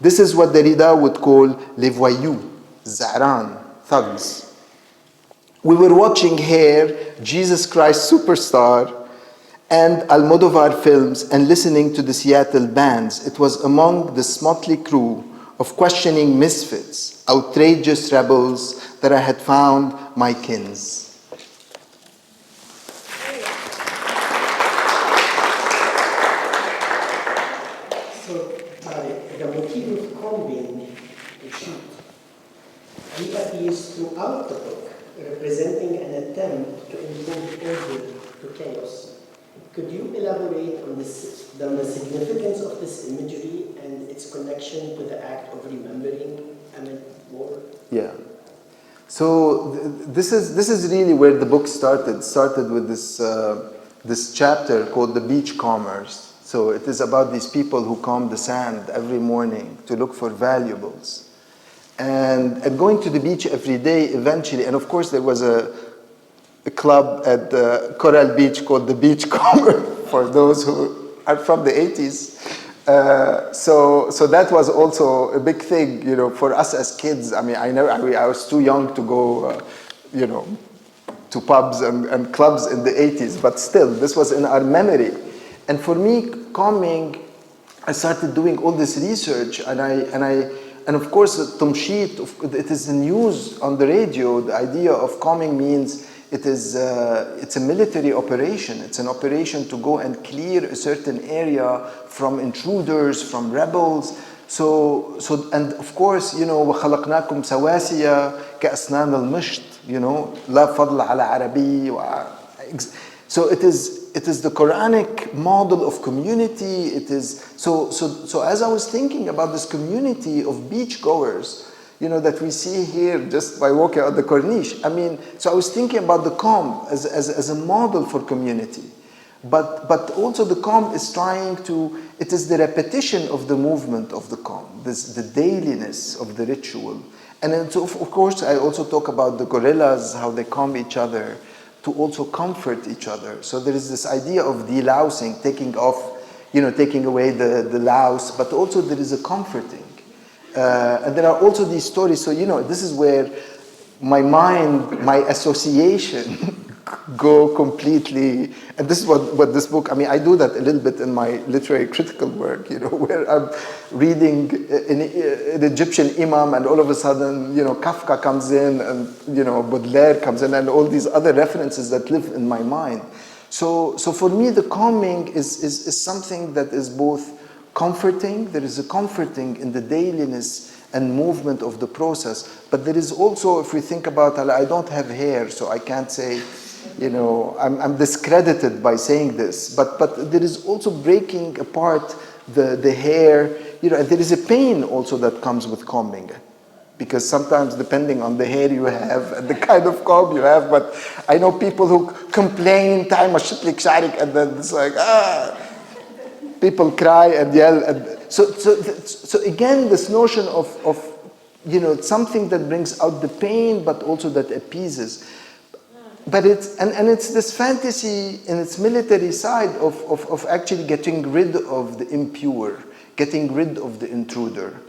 S2: This is what Derrida would call les voyous, za'ran, thugs. We were watching Hair, Jesus Christ Superstar, and Almodovar films and listening to the Seattle bands. It was among this motley crew of questioning misfits, outrageous rebels, that I had found my kins.
S1: So Tarek, the motif of combing the sheet reappears throughout the book, representing an attempt to impose order to chaos. Could you elaborate on the significance of this imagery and its connection to the act of remembering amid war?
S2: Yeah. So this is really where the book started. It started with this chapter called The Beach Combers. So it is about these people who comb the sand every morning to look for valuables. And going to the beach every day eventually, and of course there was a club at Coral Beach called the Beach Comber for those who are from the 80s. So that was also a big thing, you know, for us as kids. I mean, I was too young to go, you know, to pubs and clubs in the 80s, but still, this was in our memory. And for me, combing, I started doing all this research, and of course, Tumshit, it is the news on the radio. The idea of combing means it's a military operation. It's an operation to go and clear a certain area from intruders, from rebels. So and of course, you know, وَخَلَقْنَاكُمْ سَوَاسِيَ كَأَسْنَانِ الْمِشْطِ, you know, لَا فَضْلَ عَلَى عَرَبِي. So it is the Quranic model of community. It is so as I was thinking about this community of beachgoers, you know, that we see here just by walking on the Corniche. I mean, so I was thinking about the comb as a model for community. But also the comb is trying to, it is the repetition of the movement of the comb, the dailiness of the ritual. And then, so of course, I also talk about the gorillas, how they comb each other to also comfort each other. So there is this idea of delousing, taking off, you know, taking away the louse, but also there is a comforting. And there are also these stories. So, you know, this is where my mind, my association go completely. And this is what this book, I mean, I do that a little bit in my literary critical work, you know, where I'm reading an Egyptian imam and all of a sudden, you know, Kafka comes in and, you know, Baudelaire comes in and all these other references that live in my mind. So for me, the combing is something that is both comforting. There is a comforting in the dailiness and movement of the process. But there is also, if we think about, I don't have hair, so I can't say, you know, I'm discredited by saying this. But there is also breaking apart the hair, you know, and there is a pain also that comes with combing. Because sometimes, depending on the hair you have and the kind of comb you have, but I know people who complain, time and then it's like, people cry and yell. And so again, this notion of, you know, something that brings out the pain, but also that appeases. But it's this fantasy in its military side of actually getting rid of the impure, getting rid of the intruder.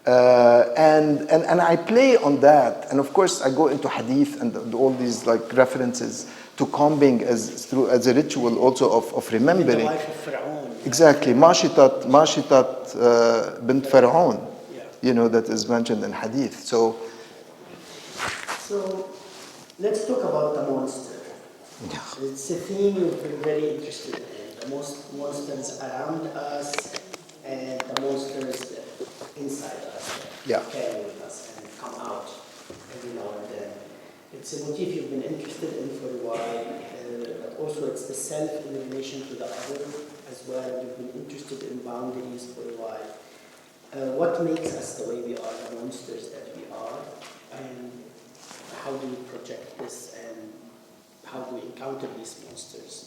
S2: And I play on that. And of course, I go into hadith and all these like references to combing as a ritual also of remembering.
S1: The wife of Fir'aun.
S2: Exactly. Mashitat bint Fir'aun, you know, that is mentioned in hadith. So
S1: let's talk about the monster. It's a theme you're very interested in. The monsters around us and the monsters inside us that carry with us and come out every now and then. It's a motif you've been interested in for a while, but also it's the self in relation to the other as well. You've been interested in boundaries for a while. What makes us the way we are, the monsters that we are, and how do we project this and how do we encounter these monsters?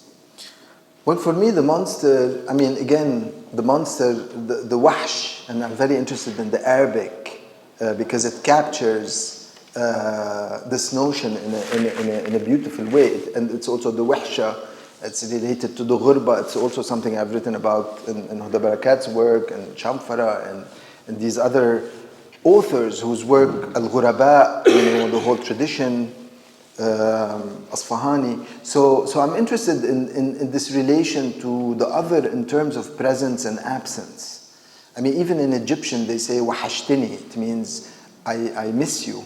S2: Well, for me, the monster, I mean, again, the monster, the wahsh, and I'm very interested in the Arabic because it captures this notion in a beautiful way. And it's also the wahsha, it's related to the ghurba. It's also something I've written about in Huda Barakat's work and Shamfara and these other authors whose work, Al-Ghuraba, you know, the whole tradition, Asfahani. So I'm interested in this relation to the other in terms of presence and absence. I mean, even in Egyptian they say wahashtini. It means I miss you.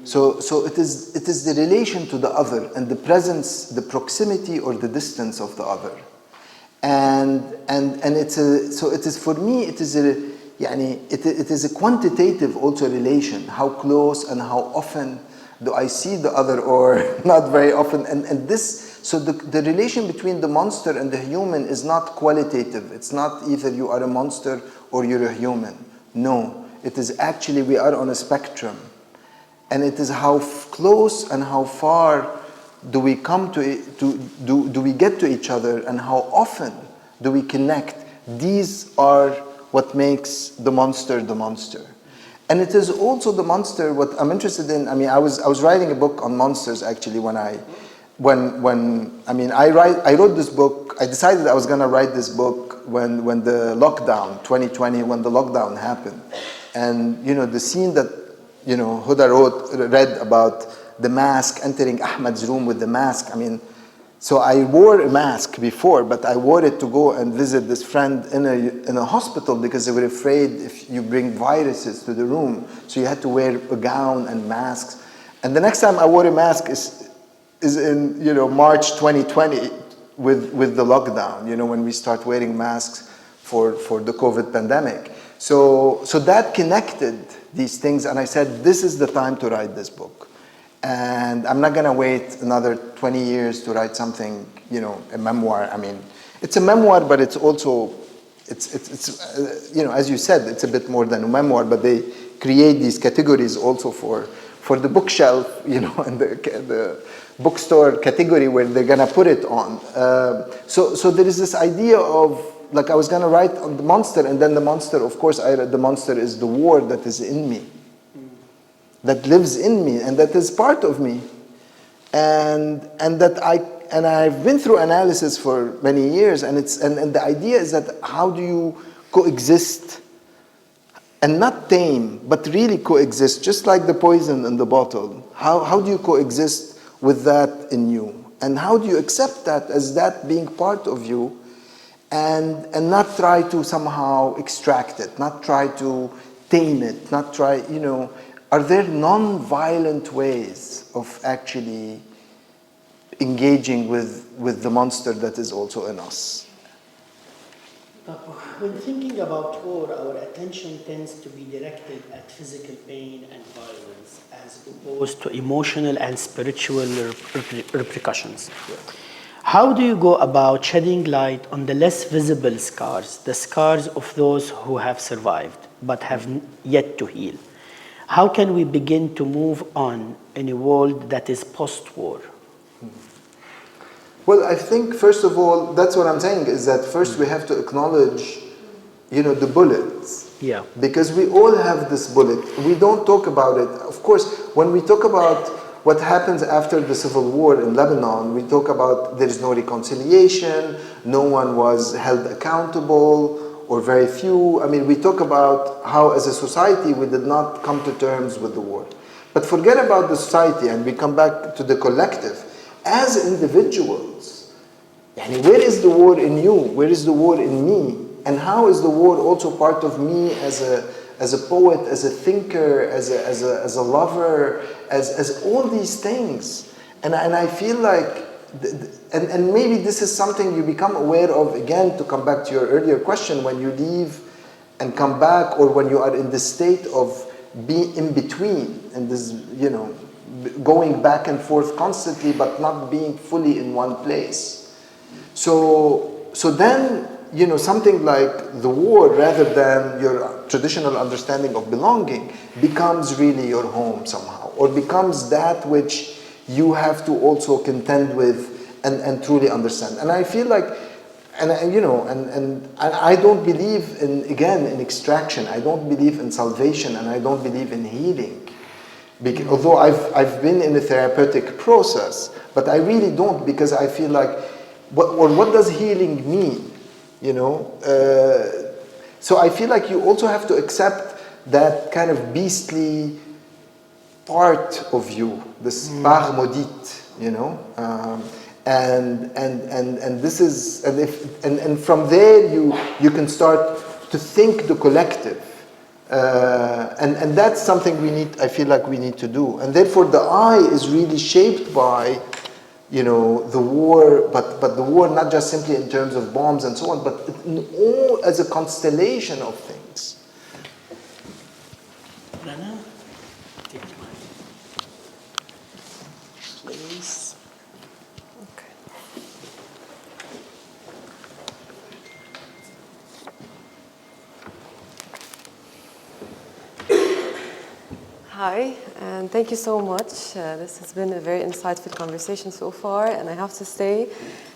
S2: So it is the relation to the other and the presence, the proximity or the distance of the other. and it's a, so it is, for me it is a, it is a quantitative also relation. How close and how often do I see the other, or not very often? And this, so the relation between the monster and the human is not qualitative. It's not either you are a monster or you're a human. No, it is actually, we are on a spectrum. And it is how close and how far do we come to, do we get to each other, and how often do we connect. These are what makes the monster the monster. And it is also the monster, what I'm interested in, I mean, I was writing a book on monsters actually I wrote this book, I decided I was gonna write this book when the lockdown, 2020, when the lockdown happened. And the scene that, Huda read about the mask, entering Ahmad's room with the mask. I mean, so I wore a mask before, but I wore it to go and visit this friend in a hospital because they were afraid if you bring viruses to the room. So you had to wear a gown and masks. And the next time I wore a mask is in March 2020 with the lockdown, when we start wearing masks for the COVID pandemic. So that connected these things, and I said, this is the time to write this book. And I'm not gonna wait another 20 years to write something, a memoir. I mean, it's a memoir, but it's also, it's as you said, it's a bit more than a memoir, but they create these categories also for the bookshelf, and the bookstore category where they're gonna put it on. So there is this idea of, like, I was gonna write on the monster, and then the monster, of course, I read the monster is the war that is in me, that lives in me, and that is part of me, and that I've been through analysis for many years, and the idea is that how do you coexist, and not tame, but really coexist, just like the poison in the bottle. How do you coexist with that in you, and how do you accept that as that being part of you, and not try to somehow extract it, not try to tame it, not try, are there non-violent ways of actually engaging with the monster that is also in us?
S1: When thinking about war, our attention tends to be directed at physical pain and violence as opposed to emotional and spiritual repercussions. Yeah. How do you go about shedding light on the less visible scars, the scars of those who have survived but have yet to heal? How can we begin to move on in a world that is post-war?
S2: Well, I think, first of all, that's what I'm saying, is that first we have to acknowledge, the bullets.
S1: Yeah.
S2: Because we all have this bullet. We don't talk about it. Of course, when we talk about what happens after the civil war in Lebanon, we talk about there's no reconciliation, no one was held accountable, or very few. I mean, we talk about how as a society we did not come to terms with the war. But forget about the society and we come back to the collective. As individuals, where is the war in you? Where is the war in me? And how is the war also part of me as a poet, as a thinker, as a lover, as all these things? And I feel like, and maybe this is something you become aware of, again, to come back to your earlier question, when you leave and come back, or when you are in the state of being in between, and this, going back and forth constantly, but not being fully in one place. So then, something like the war, rather than your traditional understanding of belonging, becomes really your home somehow, or becomes that which you have to also contend with and truly understand. And I feel like, and I don't believe in extraction. I don't believe in salvation, and I don't believe in healing. Although I've been in a therapeutic process, but I really don't, because I feel like, what does healing mean? So I feel like you also have to accept that kind of beastly part of you, this part maudite, and this is, and from there you can start to think the collective. And that's something I feel like we need to do. And therefore the I is really shaped by the war, but the war not just simply in terms of bombs and so on, but in all as a constellation of things.
S1: Rana, take my place.
S4: Okay. Hi, and thank you so much. This has been a very insightful conversation so far, and I have to say,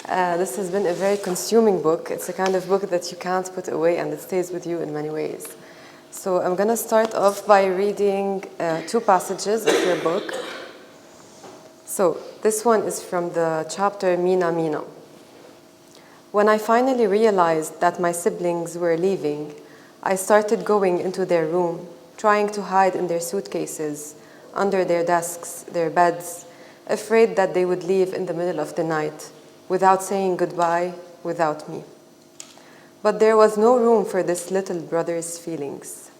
S4: this has been a very consuming book. It's a kind of book that you can't put away, and it stays with you in many ways. So I'm going to start off by reading two passages of your book. So this one is from the chapter Mina Mina. When I finally realized that my siblings were leaving, I started going into their room, trying to hide in their suitcases, under their desks, their beds, afraid that they would leave in the middle of the night, without saying goodbye, without me. But there was no room for this little brother's feelings.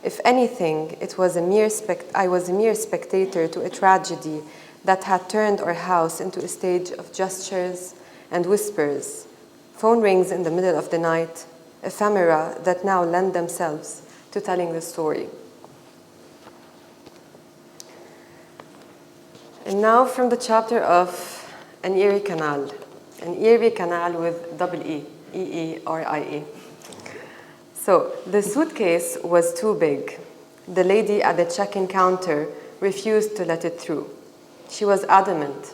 S4: If anything, I was a mere spectator to a tragedy that had turned our house into a stage of gestures and whispers, phone rings in the middle of the night, ephemera that now lend themselves to telling the story. And now from the chapter of An Erie Canal with double E, E-E-R-I-E. So the suitcase was too big. The lady at the check-in counter refused to let it through. She was adamant.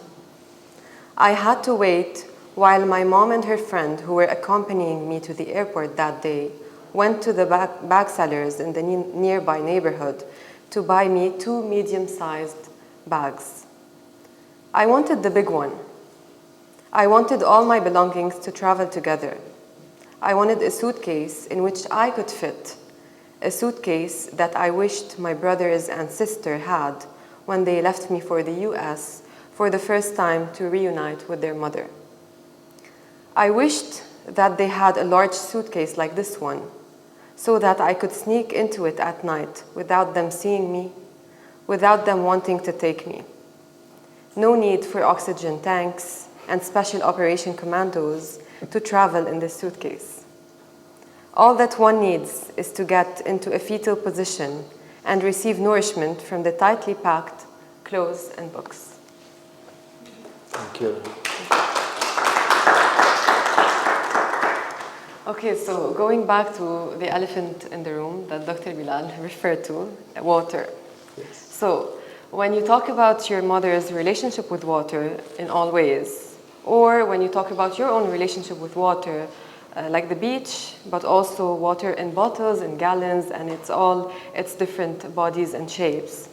S4: I had to wait while my mom and her friend, who were accompanying me to the airport that day, went to the bag sellers in the nearby neighborhood to buy me 2 medium-sized bags. I wanted the big one. I wanted all my belongings to travel together. I wanted a suitcase in which I could fit, a suitcase that I wished my brothers and sister had when they left me for the US for the first time to reunite with their mother. I wished that they had a large suitcase like this one, so that I could sneak into it at night without them seeing me, without them wanting to take me. No need for oxygen tanks and special operation commandos to travel in this suitcase. All that one needs is to get into a fetal position and receive nourishment from the tightly packed clothes and books.
S2: Thank you.
S4: Okay, so going back to the elephant in the room that Dr. Bilal referred to, water.
S2: Yes.
S4: So when you talk about your mother's relationship with water in all ways, or when you talk about your own relationship with water, like the beach, but also water in bottles and gallons, and it's different bodies and shapes.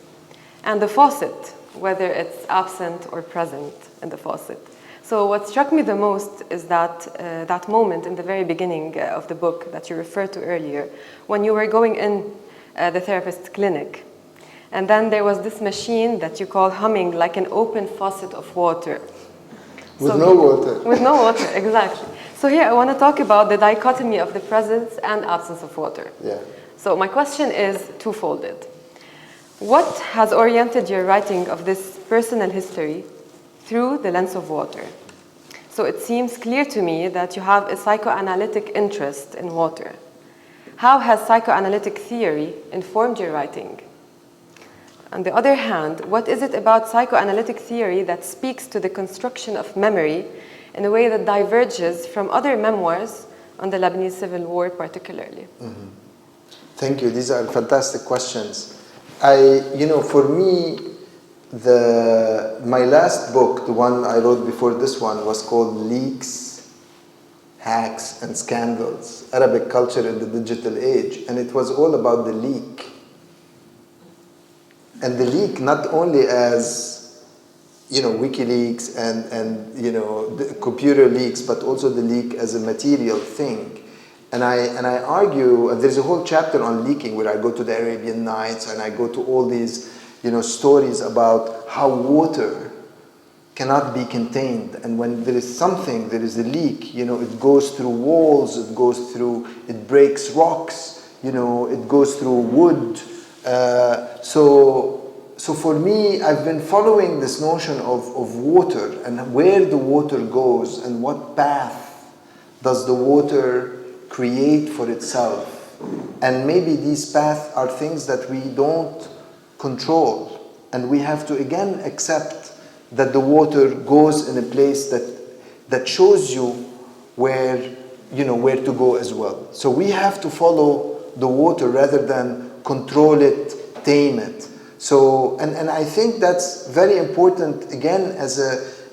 S4: And the faucet, whether it's absent or present in the faucet. So what struck me the most is that moment in the very beginning of the book that you referred to earlier, when you were going in the therapist's clinic. And then there was this machine that you call humming like an open faucet of water.
S2: With no water.
S4: With no water, exactly. So here I want to talk about the dichotomy of the presence and absence of water.
S2: Yeah.
S4: So my question is twofolded. What has oriented your writing of this personal history through the lens of water? So it seems clear to me that you have a psychoanalytic interest in water. How has psychoanalytic theory informed your writing? On the other hand, what is it about psychoanalytic theory that speaks to the construction of memory in a way that diverges from other memoirs on the Lebanese Civil War particularly?
S2: Mm-hmm. Thank you. These are fantastic questions. For me, my last book, the one I wrote before this one, was called Leaks, Hacks, and Scandals, Arabic Culture in the Digital Age. And it was all about the leak. And the leak not only as, WikiLeaks and the computer leaks, but also the leak as a material thing. And I argue, and there's a whole chapter on leaking where I go to the Arabian Nights and I go to all these, stories about how water cannot be contained. And when there is something, there is a leak, it goes through walls, it breaks rocks, it goes through wood. So so for me, I've been following this notion of water and where the water goes and what path does the water create for itself. And maybe these paths are things that we don't control. And we have to again accept that the water goes in a place that shows you where to go as well. So we have to follow the water rather than control it, tame it. So, and I think that's very important, again, as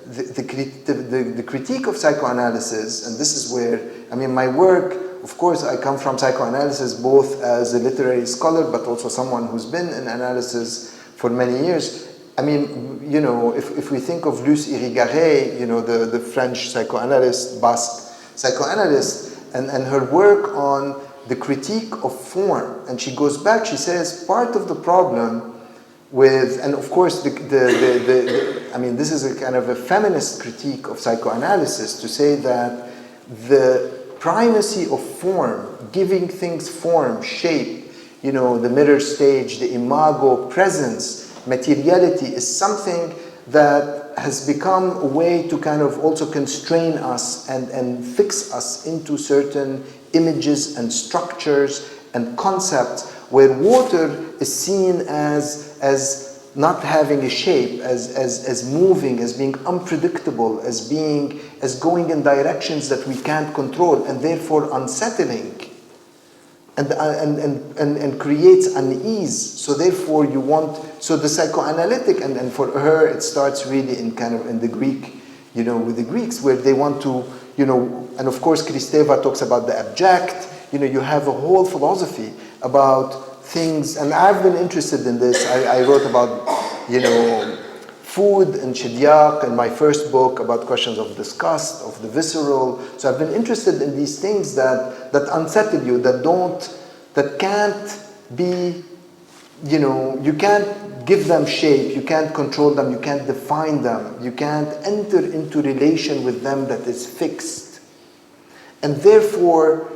S2: the critique of psychoanalysis, and this is where, I mean, my work, of course, I come from psychoanalysis both as a literary scholar, but also someone who's been in analysis for many years. I mean, if we think of Luce Irigaray, the French psychoanalyst, Basque psychoanalyst, and her work on the critique of form, and she goes back, she says, part of the problem with, and of course, I mean, this is a kind of a feminist critique of psychoanalysis to say that the primacy of form, giving things form, shape, the mirror stage, the imago, presence, materiality is something that has become a way to kind of also constrain us and fix us into certain images and structures and concepts, where water is seen as not having a shape, as moving, as being unpredictable, as going in directions that we can't control, and therefore unsettling, and creates unease. So therefore so the psychoanalytic, and for her it starts really in the Greek, with the Greeks, where they want to, and of course Kristeva talks about the abject, you have a whole philosophy about things, and I've been interested in this. I wrote about, food and Shidyak in my first book, about questions of disgust, of the visceral. So I've been interested in these things that unsettle you, that can't be, you can't give them shape, you can't control them, you can't define them, you can't enter into relation with them that is fixed. And therefore,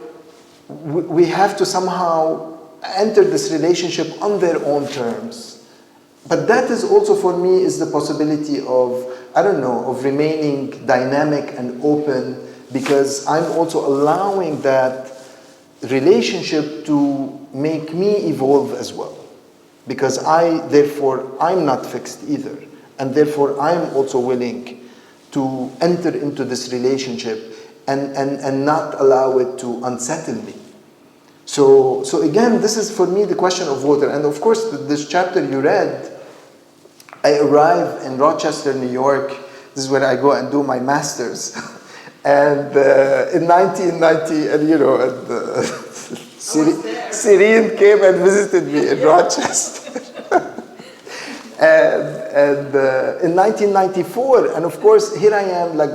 S2: we have to somehow enter this relationship on their own terms. But that is also, for me, is the possibility of remaining dynamic and open, because I'm also allowing that relationship to make me evolve as well. Because therefore, I'm not fixed either. And therefore, I'm also willing to enter into this relationship and not allow it to unsettle me. So again, this is for me the question of water. And of course, this chapter you read, I arrived in Rochester, New York. This is where I go and do my master's. And in 1990, and Serene came and visited me in Rochester. and in 1994, and of course, here I am, like,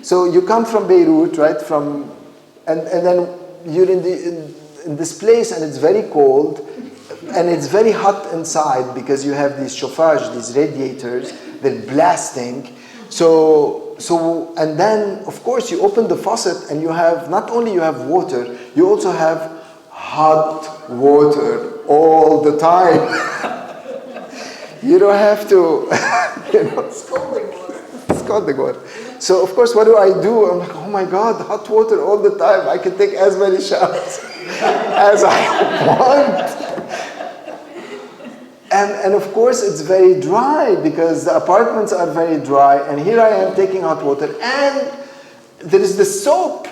S2: so you come from Beirut, right? And then you're in this place, and it's very cold, and it's very hot inside because you have these chauffage, these radiators, they're blasting. So, and then, of course, you open the faucet, and not only you have water, you also have hot water all the time. You don't have to, scalding water. So, of course, what do? I'm like, oh my God, hot water all the time. I can take as many showers as I want. And of course, it's very dry because the apartments are very dry. And here I am taking hot water. And there is the soap.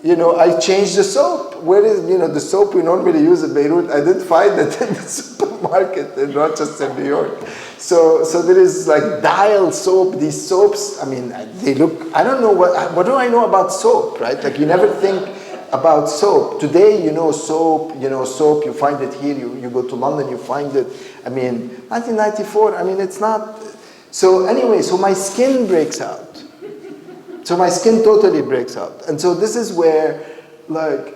S2: I changed the soap. Where is, the soap we normally use in Beirut? I didn't find it in the supermarket in Rochester, New York. So there is like Dial soap. These soaps, I mean, they look, I don't know, what do I know about soap, right? Like, you never think about soap. Today, soap, you find it here, you go to London, you find it. I mean, 1994, I mean, it's not. So anyway, so my skin breaks out. So my skin totally breaks out. And so this is where, like,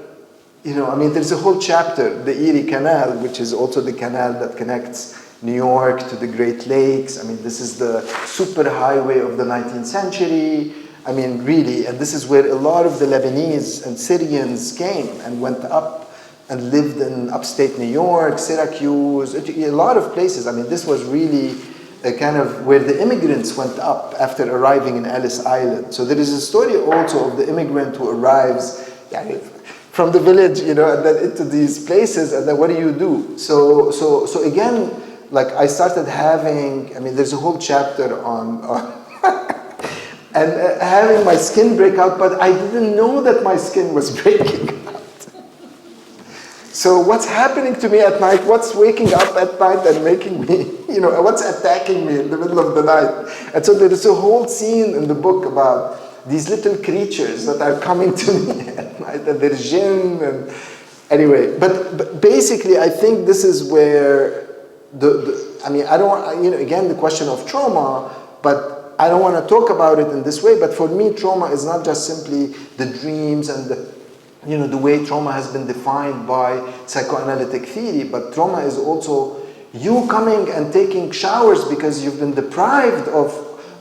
S2: I mean, there's a whole chapter, the Erie Canal, which is also the canal that connects New York to the Great Lakes. I mean, this is the super highway of the 19th century. I mean, really, and this is where a lot of the Lebanese and Syrians came and went up and lived in upstate New York, Syracuse, a lot of places. I mean, this was really a kind of where the immigrants went up after arriving in Ellis Island. So there is a story also of the immigrant who arrives from the village, you know, and then into these places, and then what do? So again, like I started having, I mean, there's a whole chapter on and having my skin break out, but I didn't know that my skin was breaking out. So what's happening to me at night? What's waking up at night and making me, you know, what's attacking me in the middle of the night? And so there is a whole scene in the book about these little creatures that are coming to me at night, and there's jinn, and anyway. But basically, I think this is where I mean, I don't want, you know, again, the question of trauma, but I don't want to talk about it in this way. But for me, trauma is not just simply the dreams and the way trauma has been defined by psychoanalytic theory, but trauma is also you coming and taking showers because you've been deprived of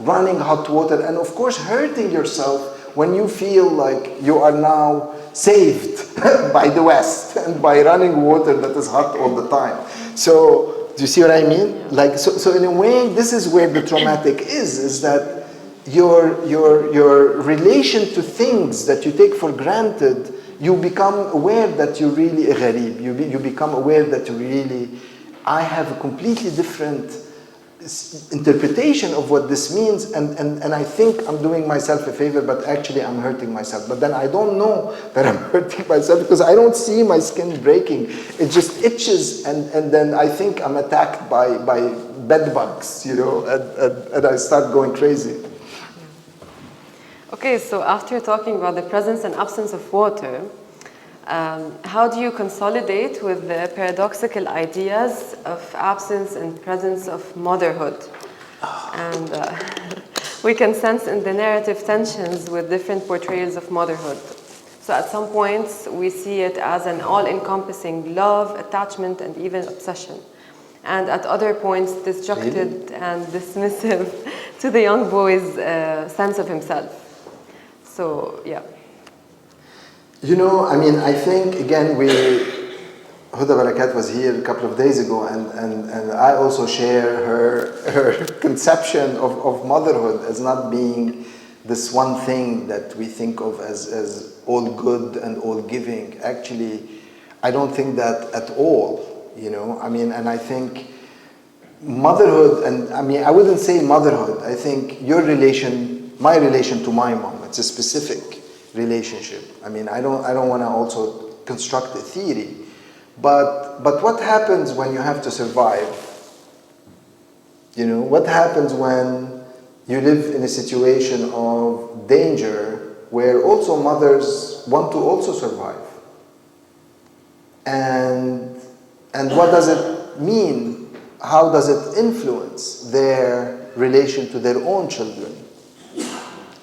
S2: running hot water, and of course hurting yourself when you feel like you are now saved by the West and by running water that is hot all the time. So do you see what I mean? Yeah. Like so in a way, this is where the traumatic is that your relation to things that you take for granted, you become aware that you're really a gharib. You become aware that you really, I have a completely different interpretation of what this means, and I think I'm doing myself a favor, but actually I'm hurting myself. But then I don't know that I'm hurting myself because I don't see my skin breaking. It just itches, and then I think I'm attacked by bed bugs, you know, and I start going crazy.
S4: Okay, so after talking about the presence and absence of water, how do you consolidate with the paradoxical ideas of absence and presence of motherhood? And we can sense in the narrative tensions with different portrayals of motherhood. So at some points, we see it as an all-encompassing love, attachment, and even obsession. And at other points, disjuncted and dismissive to the young boy's sense of himself. So, yeah.
S2: You know, I mean, I think, again, Huda Barakat was here a couple of days ago, and I also share her conception of motherhood as not being this one thing that we think of as all good and all giving. Actually, I don't think that at all, you know. I mean, and I think motherhood, and I mean, I wouldn't say motherhood. I think my relation to my mom, it's a specific relationship. I mean, I don't want to also construct a theory, but what happens when you have to survive? You know, what happens when you live in a situation of danger where also mothers want to also survive? And what does it mean? How does it influence their relation to their own children?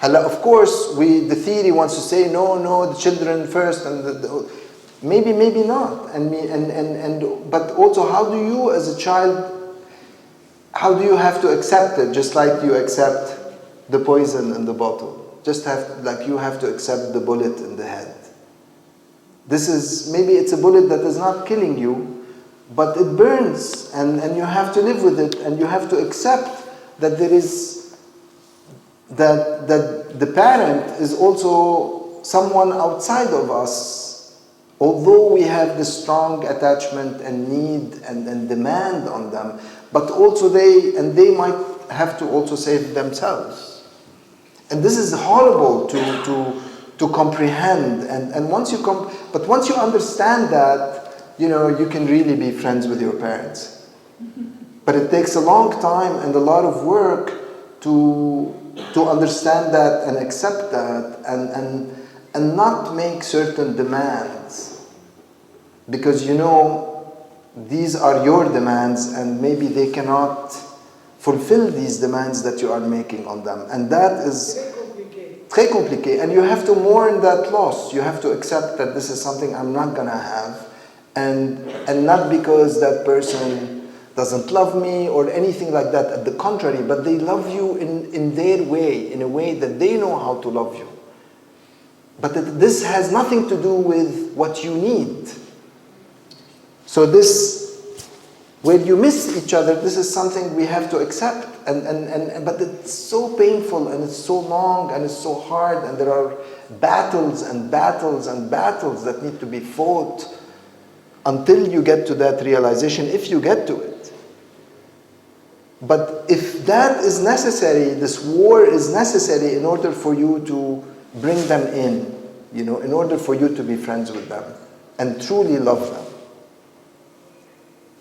S2: Of course, the theory wants to say no, the children first, and maybe not. But also, how do you, as a child, how do you have to accept it? Just like you accept the poison in the bottle, like you have to accept the bullet in the head. Maybe it's a bullet that is not killing you, but it burns, and you have to live with it, and you have to accept that there is. That the parent is also someone outside of us, although we have this strong attachment and need and demand on them, but also they might have to also save themselves. And this is horrible to comprehend. And once you understand that, you know, you can really be friends with your parents. But it takes a long time and a lot of work to understand that and accept that and not make certain demands, because, you know, these are your demands and maybe they cannot fulfill these demands that you are making on them, and that is très compliqué. And you have to mourn that loss. You have to accept that this is something I'm not gonna have, and not because that person doesn't love me or anything like that. At the contrary, but they love you in their way, in a way that they know how to love you. But this has nothing to do with what you need. So this, when you miss each other, this is something we have to accept. But it's so painful and it's so long and it's so hard, and there are battles and battles and battles that need to be fought until you get to that realization, if you get to it. But if that is necessary, this war is necessary in order for you to bring them in, in order for you to be friends with them and truly love them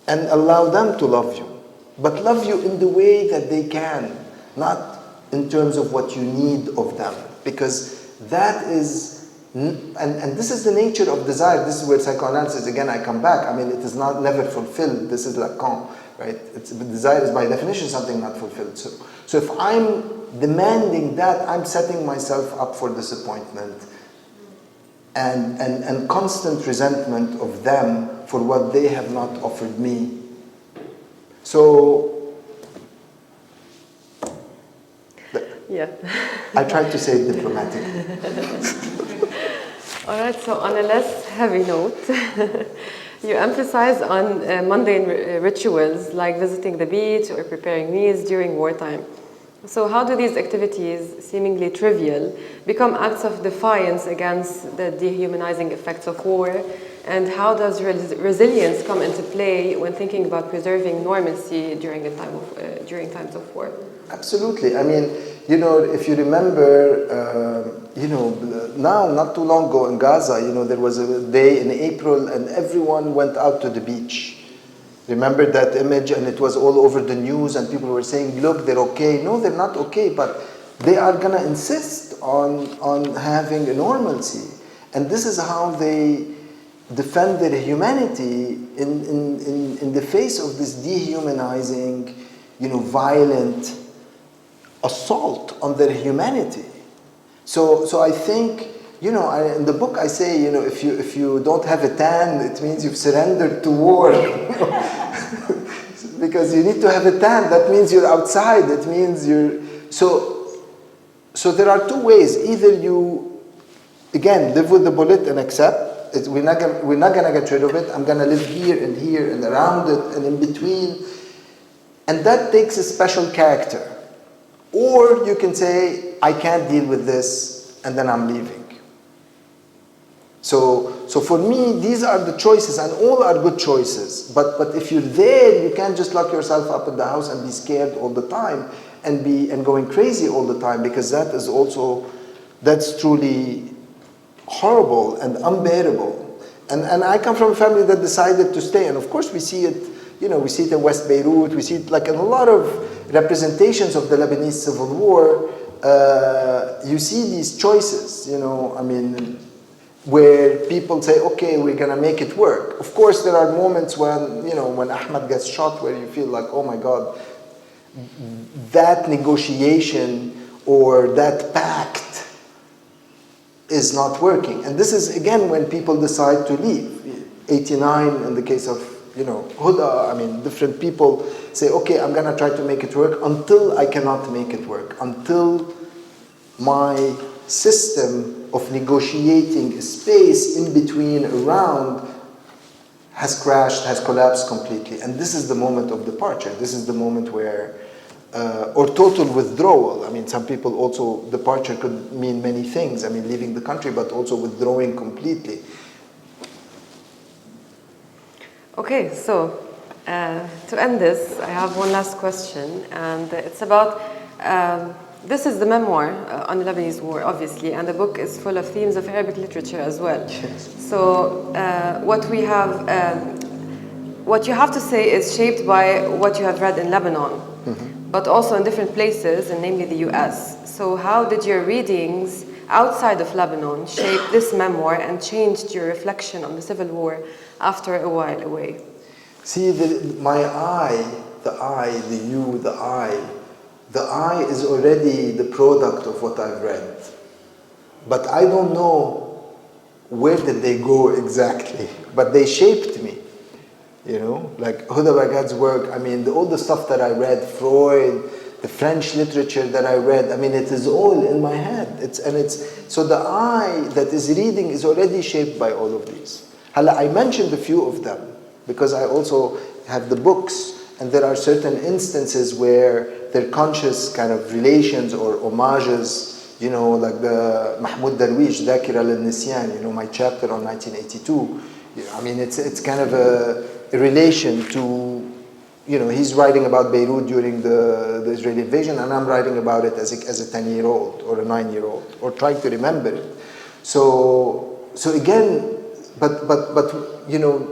S2: and allow them to love you. But love you in the way that they can, not in terms of what you need of them. Because that is, and this is the nature of desire. This is where psychoanalysis, again, I come back. I mean, it is not never fulfilled. This is Lacan, right? Desire is by definition something not fulfilled. So if I'm demanding that, I'm setting myself up for disappointment and constant resentment of them for what they have not offered me. So,
S4: yeah.
S2: I tried to say it diplomatically.
S4: All right, so on a less heavy note, you emphasize on mundane rituals like visiting the beach or preparing meals during wartime. So how do these activities, seemingly trivial, become acts of defiance against the dehumanizing effects of war? And how does resilience come into play when thinking about preserving normalcy during times of war?
S2: Absolutely. I mean, if you remember, now, not too long ago in Gaza, there was a day in April and everyone went out to the beach. Remember that image? And it was all over the news and people were saying, look, they're okay. No, they're not okay, but they are going to insist on having a normalcy. And this is how they defend their humanity in the face of this dehumanizing, violent assault on their humanity. So I think, in the book I say, if you don't have a tan, it means you've surrendered to war. Because you need to have a tan. That means you're outside. It means you're... So there are two ways. Either you, again, live with the bullet and accept. We're not going to get rid of it. I'm going to live here and around it and in between. And that takes a special character. Or you can say, I can't deal with this, and then I'm leaving. So for me, these are the choices, and all are good choices. But if you're there, you can't just lock yourself up in the house and be scared all the time and going crazy all the time, because that's truly horrible and unbearable. And I come from a family that decided to stay, and of course we see it. We see it in West Beirut. We see it like in a lot of representations of the Lebanese civil war. You see these choices, where people say, okay, we're going to make it work. Of course, there are moments when Ahmed gets shot where you feel like, oh my God, that negotiation or that pact is not working. And this is, again, when people decide to leave. 89 in the case of Huda, different people say, okay, I'm going to try to make it work until I cannot make it work, until my system of negotiating space in between, around, has crashed, has collapsed completely. And this is the moment of departure. This is the moment where, or total withdrawal. Some people also, departure could mean many things. Leaving the country, but also withdrawing completely. Okay,
S4: so to end this, I have one last question, and it's about, this is the memoir on the Lebanese war, obviously, and the book is full of themes of Arabic literature as well.
S2: Yes.
S4: So what you have to say is shaped by what you have read in Lebanon, but also in different places, and namely the US. So how did your readings outside of Lebanon shape this memoir and changed your reflection on the civil war after a while away?
S2: See, my eye, the eye is already the product of what I've read. But I don't know where did they go exactly, but they shaped me. Like Huda Baghdad's work, all the stuff that I read, Freud, the French literature that I read, it is all in my head. So the eye that is reading is already shaped by all of these. I mentioned a few of them, because I also have the books, and there are certain instances where they're conscious kind of relations or homages, you know, like the Mahmoud Darwish, Dhakira al-Nisyan, you know, my chapter on 1982. I mean, it's kind of a relation to, you know, he's writing about Beirut during the Israeli invasion, and I'm writing about it as a 10-year-old or a 9-year-old, or trying to remember it. So again, but you know,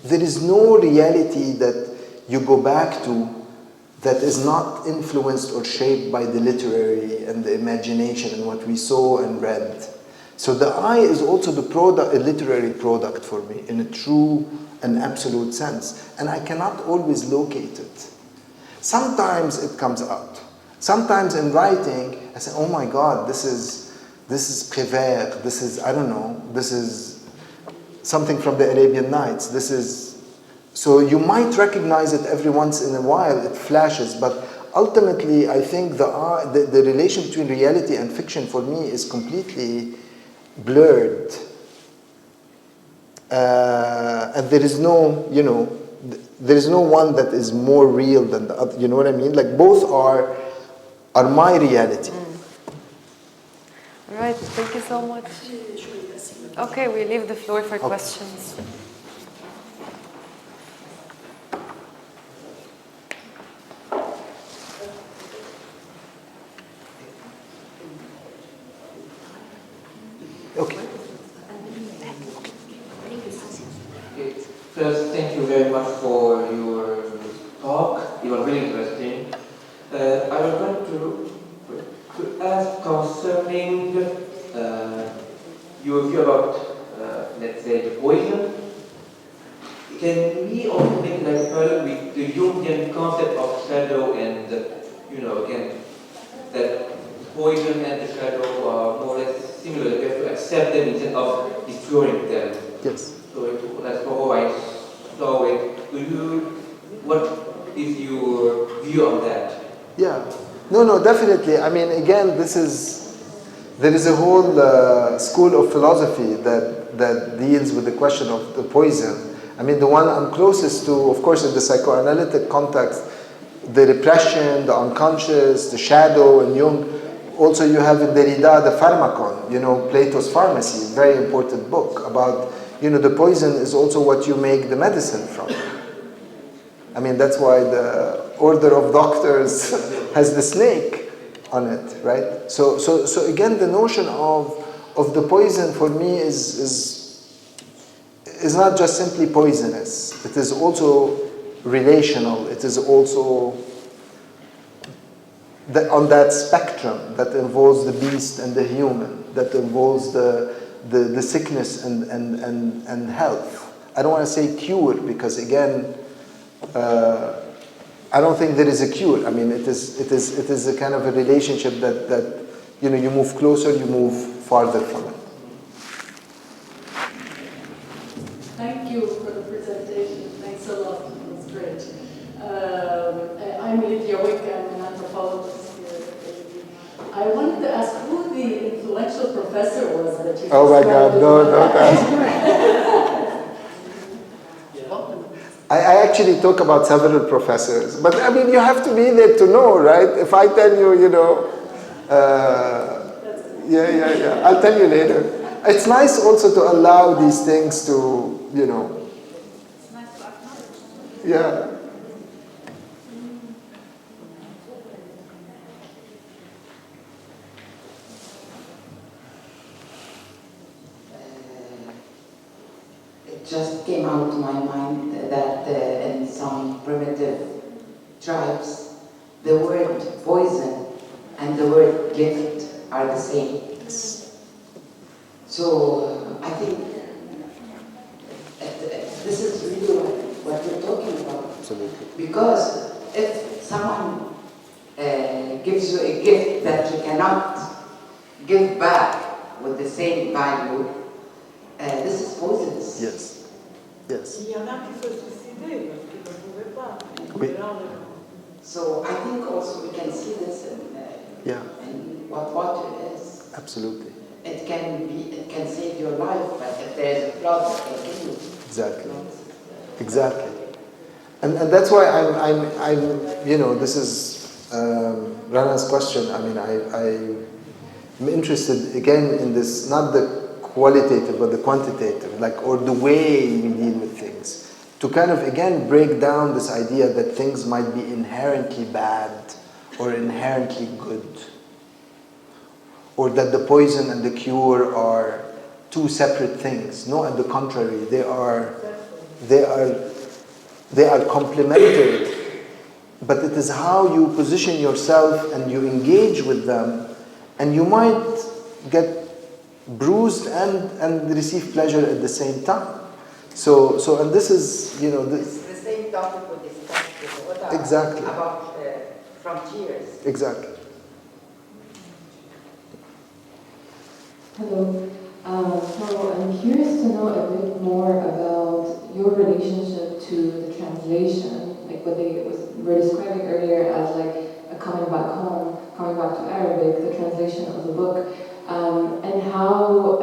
S2: there is no reality that you go back to that is not influenced or shaped by the literary and the imagination and what we saw and read. So the eye is also the product, a literary product for me, in a true and absolute sense. And I cannot always locate it. Sometimes it comes out. Sometimes in writing, I say, oh my God, this is Prévert, this is, I don't know, this is something from the Arabian Nights, this is... So you might recognize it every once in a while, it flashes, but ultimately I think the relation between reality and fiction for me is completely blurred. And there is no, you know, there is no one that is more real than the other, you know what I mean? Like both are my reality.
S4: All right, thank you so much. Okay, we leave the floor for questions.
S2: Okay.
S5: First, thank you very much for your talk. It was really interesting. I would like to ask concerning your view about, let's say, the poison. Can we also make an parallel with the Jungian concept of shadow and, you know, again, that poison and the shadow are more or less similar? We have to accept them instead of destroying them.
S2: Yes.
S5: So that's how I saw it. What is your view on that?
S2: Yeah. No, definitely. I mean, again, there is a whole school of philosophy that deals with the question of the poison. I mean, the one I'm closest to, of course, in the psychoanalytic context, the repression, the unconscious, the shadow, and Jung. Also, you have in Derrida the Pharmakon, you know, Plato's Pharmacy, very important book about, you know, the poison is also what you make the medicine from. I mean, that's why the order of doctors has the snake on it, right? So again, the notion of the poison for me is not just simply poisonous. It is also relational. It is also on that spectrum that involves the beast and the human, that involves the sickness and health. I don't want to say cure because again, I don't think there is a cure. I mean, it is a kind of a relationship that you know, you move closer, you move farther from it.
S6: Thank you for the presentation. Thanks a lot. It was great. I'm Lydia Wick. I'm an anthropologist here at AUB. I wanted to ask who the influential professor was that you
S2: Oh my God, no, don't ask. I actually talk about several professors, but I mean, you have to be there to know, right? If I tell you, you know, yeah, I'll tell you later. It's nice also to allow these things to, you know, yeah.
S7: It just came out to my mind that in some primitive tribes, the word poison and the word gift are the same. So I think this is really what we're talking about.
S2: Absolutely.
S7: Because if someone gives you a gift that you cannot give back with the same value, this is poisonous.
S2: Yes. Yes.
S3: Il y en a qui se suicidaient parce qu'ils ne pouvaient pas.
S2: Oui.
S7: So I think also we can see this in what water is.
S2: Absolutely.
S7: It can save your life, but if there is a flood, it can kill you.
S2: Exactly. Exactly. And that's why I'm you know, this is Rana's question. I mean, I'm interested again in this, not the qualitative but the quantitative, like, or the way we deal with things, to kind of again break down this idea that things might be inherently bad or inherently good, or that the poison and the cure are two separate things. No, on the contrary, they are complementary. But it is how you position yourself and you engage with them, and you might get bruised and receive pleasure at the same time. So and this is, you know,
S7: It's the same topic we discussed with Oda
S2: Exactly.
S7: about frontiers.
S2: Exactly.
S8: Hello. So I'm curious to know a bit more about your relationship to the translation, like what they were describing earlier as like a coming back home, coming back to Arabic, the translation of the book, and how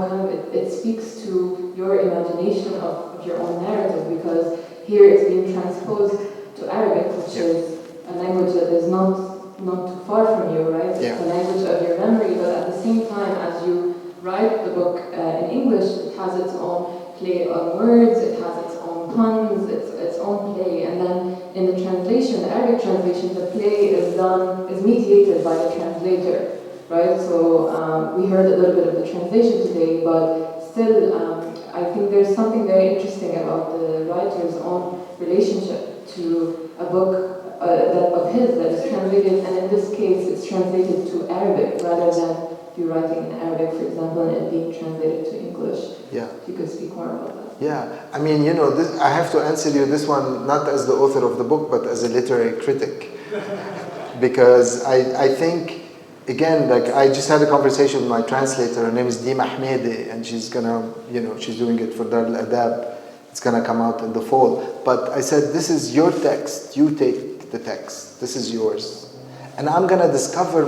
S8: kind of it speaks to your imagination of your own narrative, because here it's being transposed to Arabic, which is a language that is not too far from you, right? It's the language of your memory, but at the same time, as you write the book in English, it has its own play on words, it has its own puns, its own play, and then in the translation, the Arabic translation, the play is mediated by the translator, right? So we heard a little bit of the translation today, but still, I think there's something very interesting about the writer's own relationship to a book of his that is translated, and in this case it's translated to Arabic rather than you writing in Arabic, for example, and it being translated to English.
S2: Yeah.
S8: If you could speak more about that.
S2: Yeah, I mean, you know, I have to answer you this one not as the author of the book, but as a literary critic. Because I think, again, like, I just had a conversation with my translator. Her name is Dima Ahmedi, and she's gonna, you know, she's doing it for Dar al-Adab. It's gonna come out in the fall. But I said, this is your text. You take the text. This is yours. And I'm gonna discover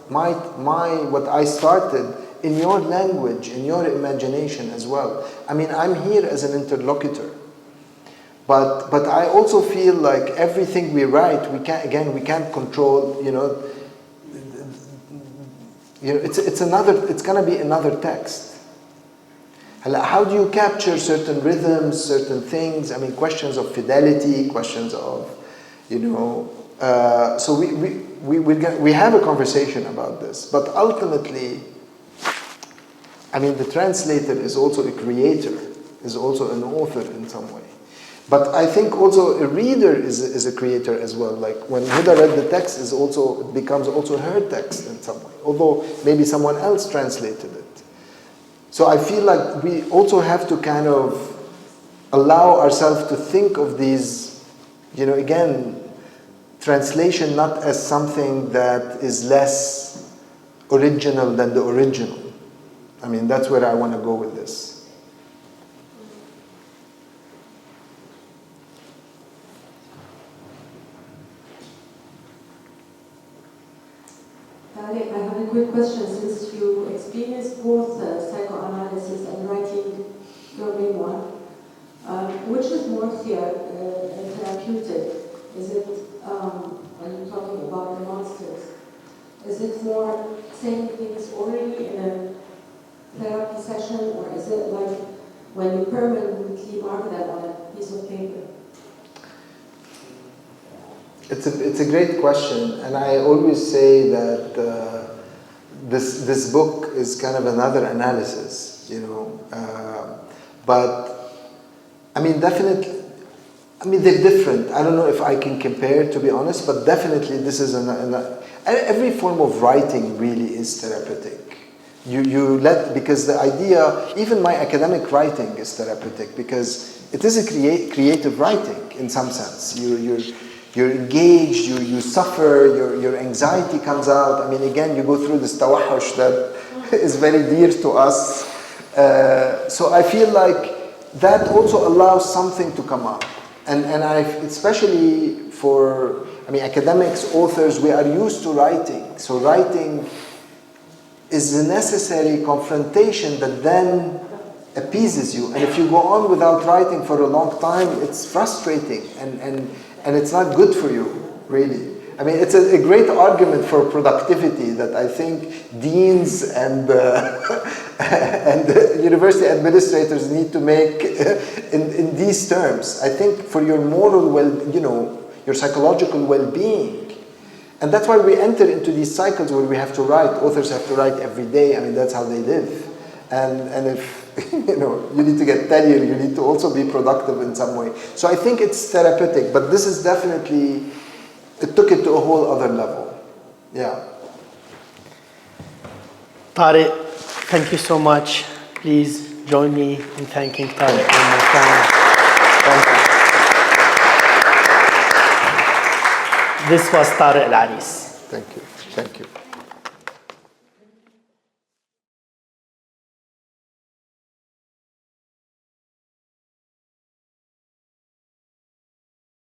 S2: what I started in your language, in your imagination as well. I mean, I'm here as an interlocutor. But I also feel like everything we write, we can't control, you know, it's gonna be another text. How do you capture certain rhythms, certain things? I mean, questions of fidelity, questions of, you know, so we have a conversation about this, but ultimately, I mean, the translator is also a creator, is also an author in some way. But I think also a reader is a creator as well. Like when Huda read the text, it becomes also her text in some way, although maybe someone else translated it. So I feel like we also have to kind of allow ourselves to think of these, you know, again, translation not as something that is less original than the original. I mean, that's where I want to go with this.
S9: Tarek, I have a quick question. Since you experienced both psychoanalysis and writing your memoir, which is more therapeutic? Is it, when you're talking about the monsters, is it more saying things orally in a therapy session, or is it like when you permanently mark that on a piece of paper?
S2: It's a great question, and I always say that this book is kind of another analysis, you know. But I mean, definitely, I mean, they're different. I don't know if I can compare, to be honest, but definitely this is every form of writing really is therapeutic. Because the idea, even my academic writing is therapeutic because it is a creative writing in some sense. You're engaged, you suffer, your anxiety comes out. I mean, again, you go through this tawahush that is very dear to us. So I feel like that also allows something to come up. And especially for, I mean, academics, authors, we are used to writing. So writing is a necessary confrontation that then appeases you. And if you go on without writing for a long time, it's frustrating and it's not good for you, really. I mean, it's a great argument for productivity that I think deans and and university administrators need to make in these terms. I think for your moral your psychological well-being. And that's why we enter into these cycles where we have to write. Authors have to write every day. I mean, that's how they live. And if you need to get tenure, you need to also be productive in some way. So I think it's therapeutic, but this is definitely, it took it to a whole other level. Yeah.
S1: Tarek, thank you so much. Please join me in thanking Tarek one more time. Thank you. This was Tarek El Ariss.
S2: Thank you. Thank you.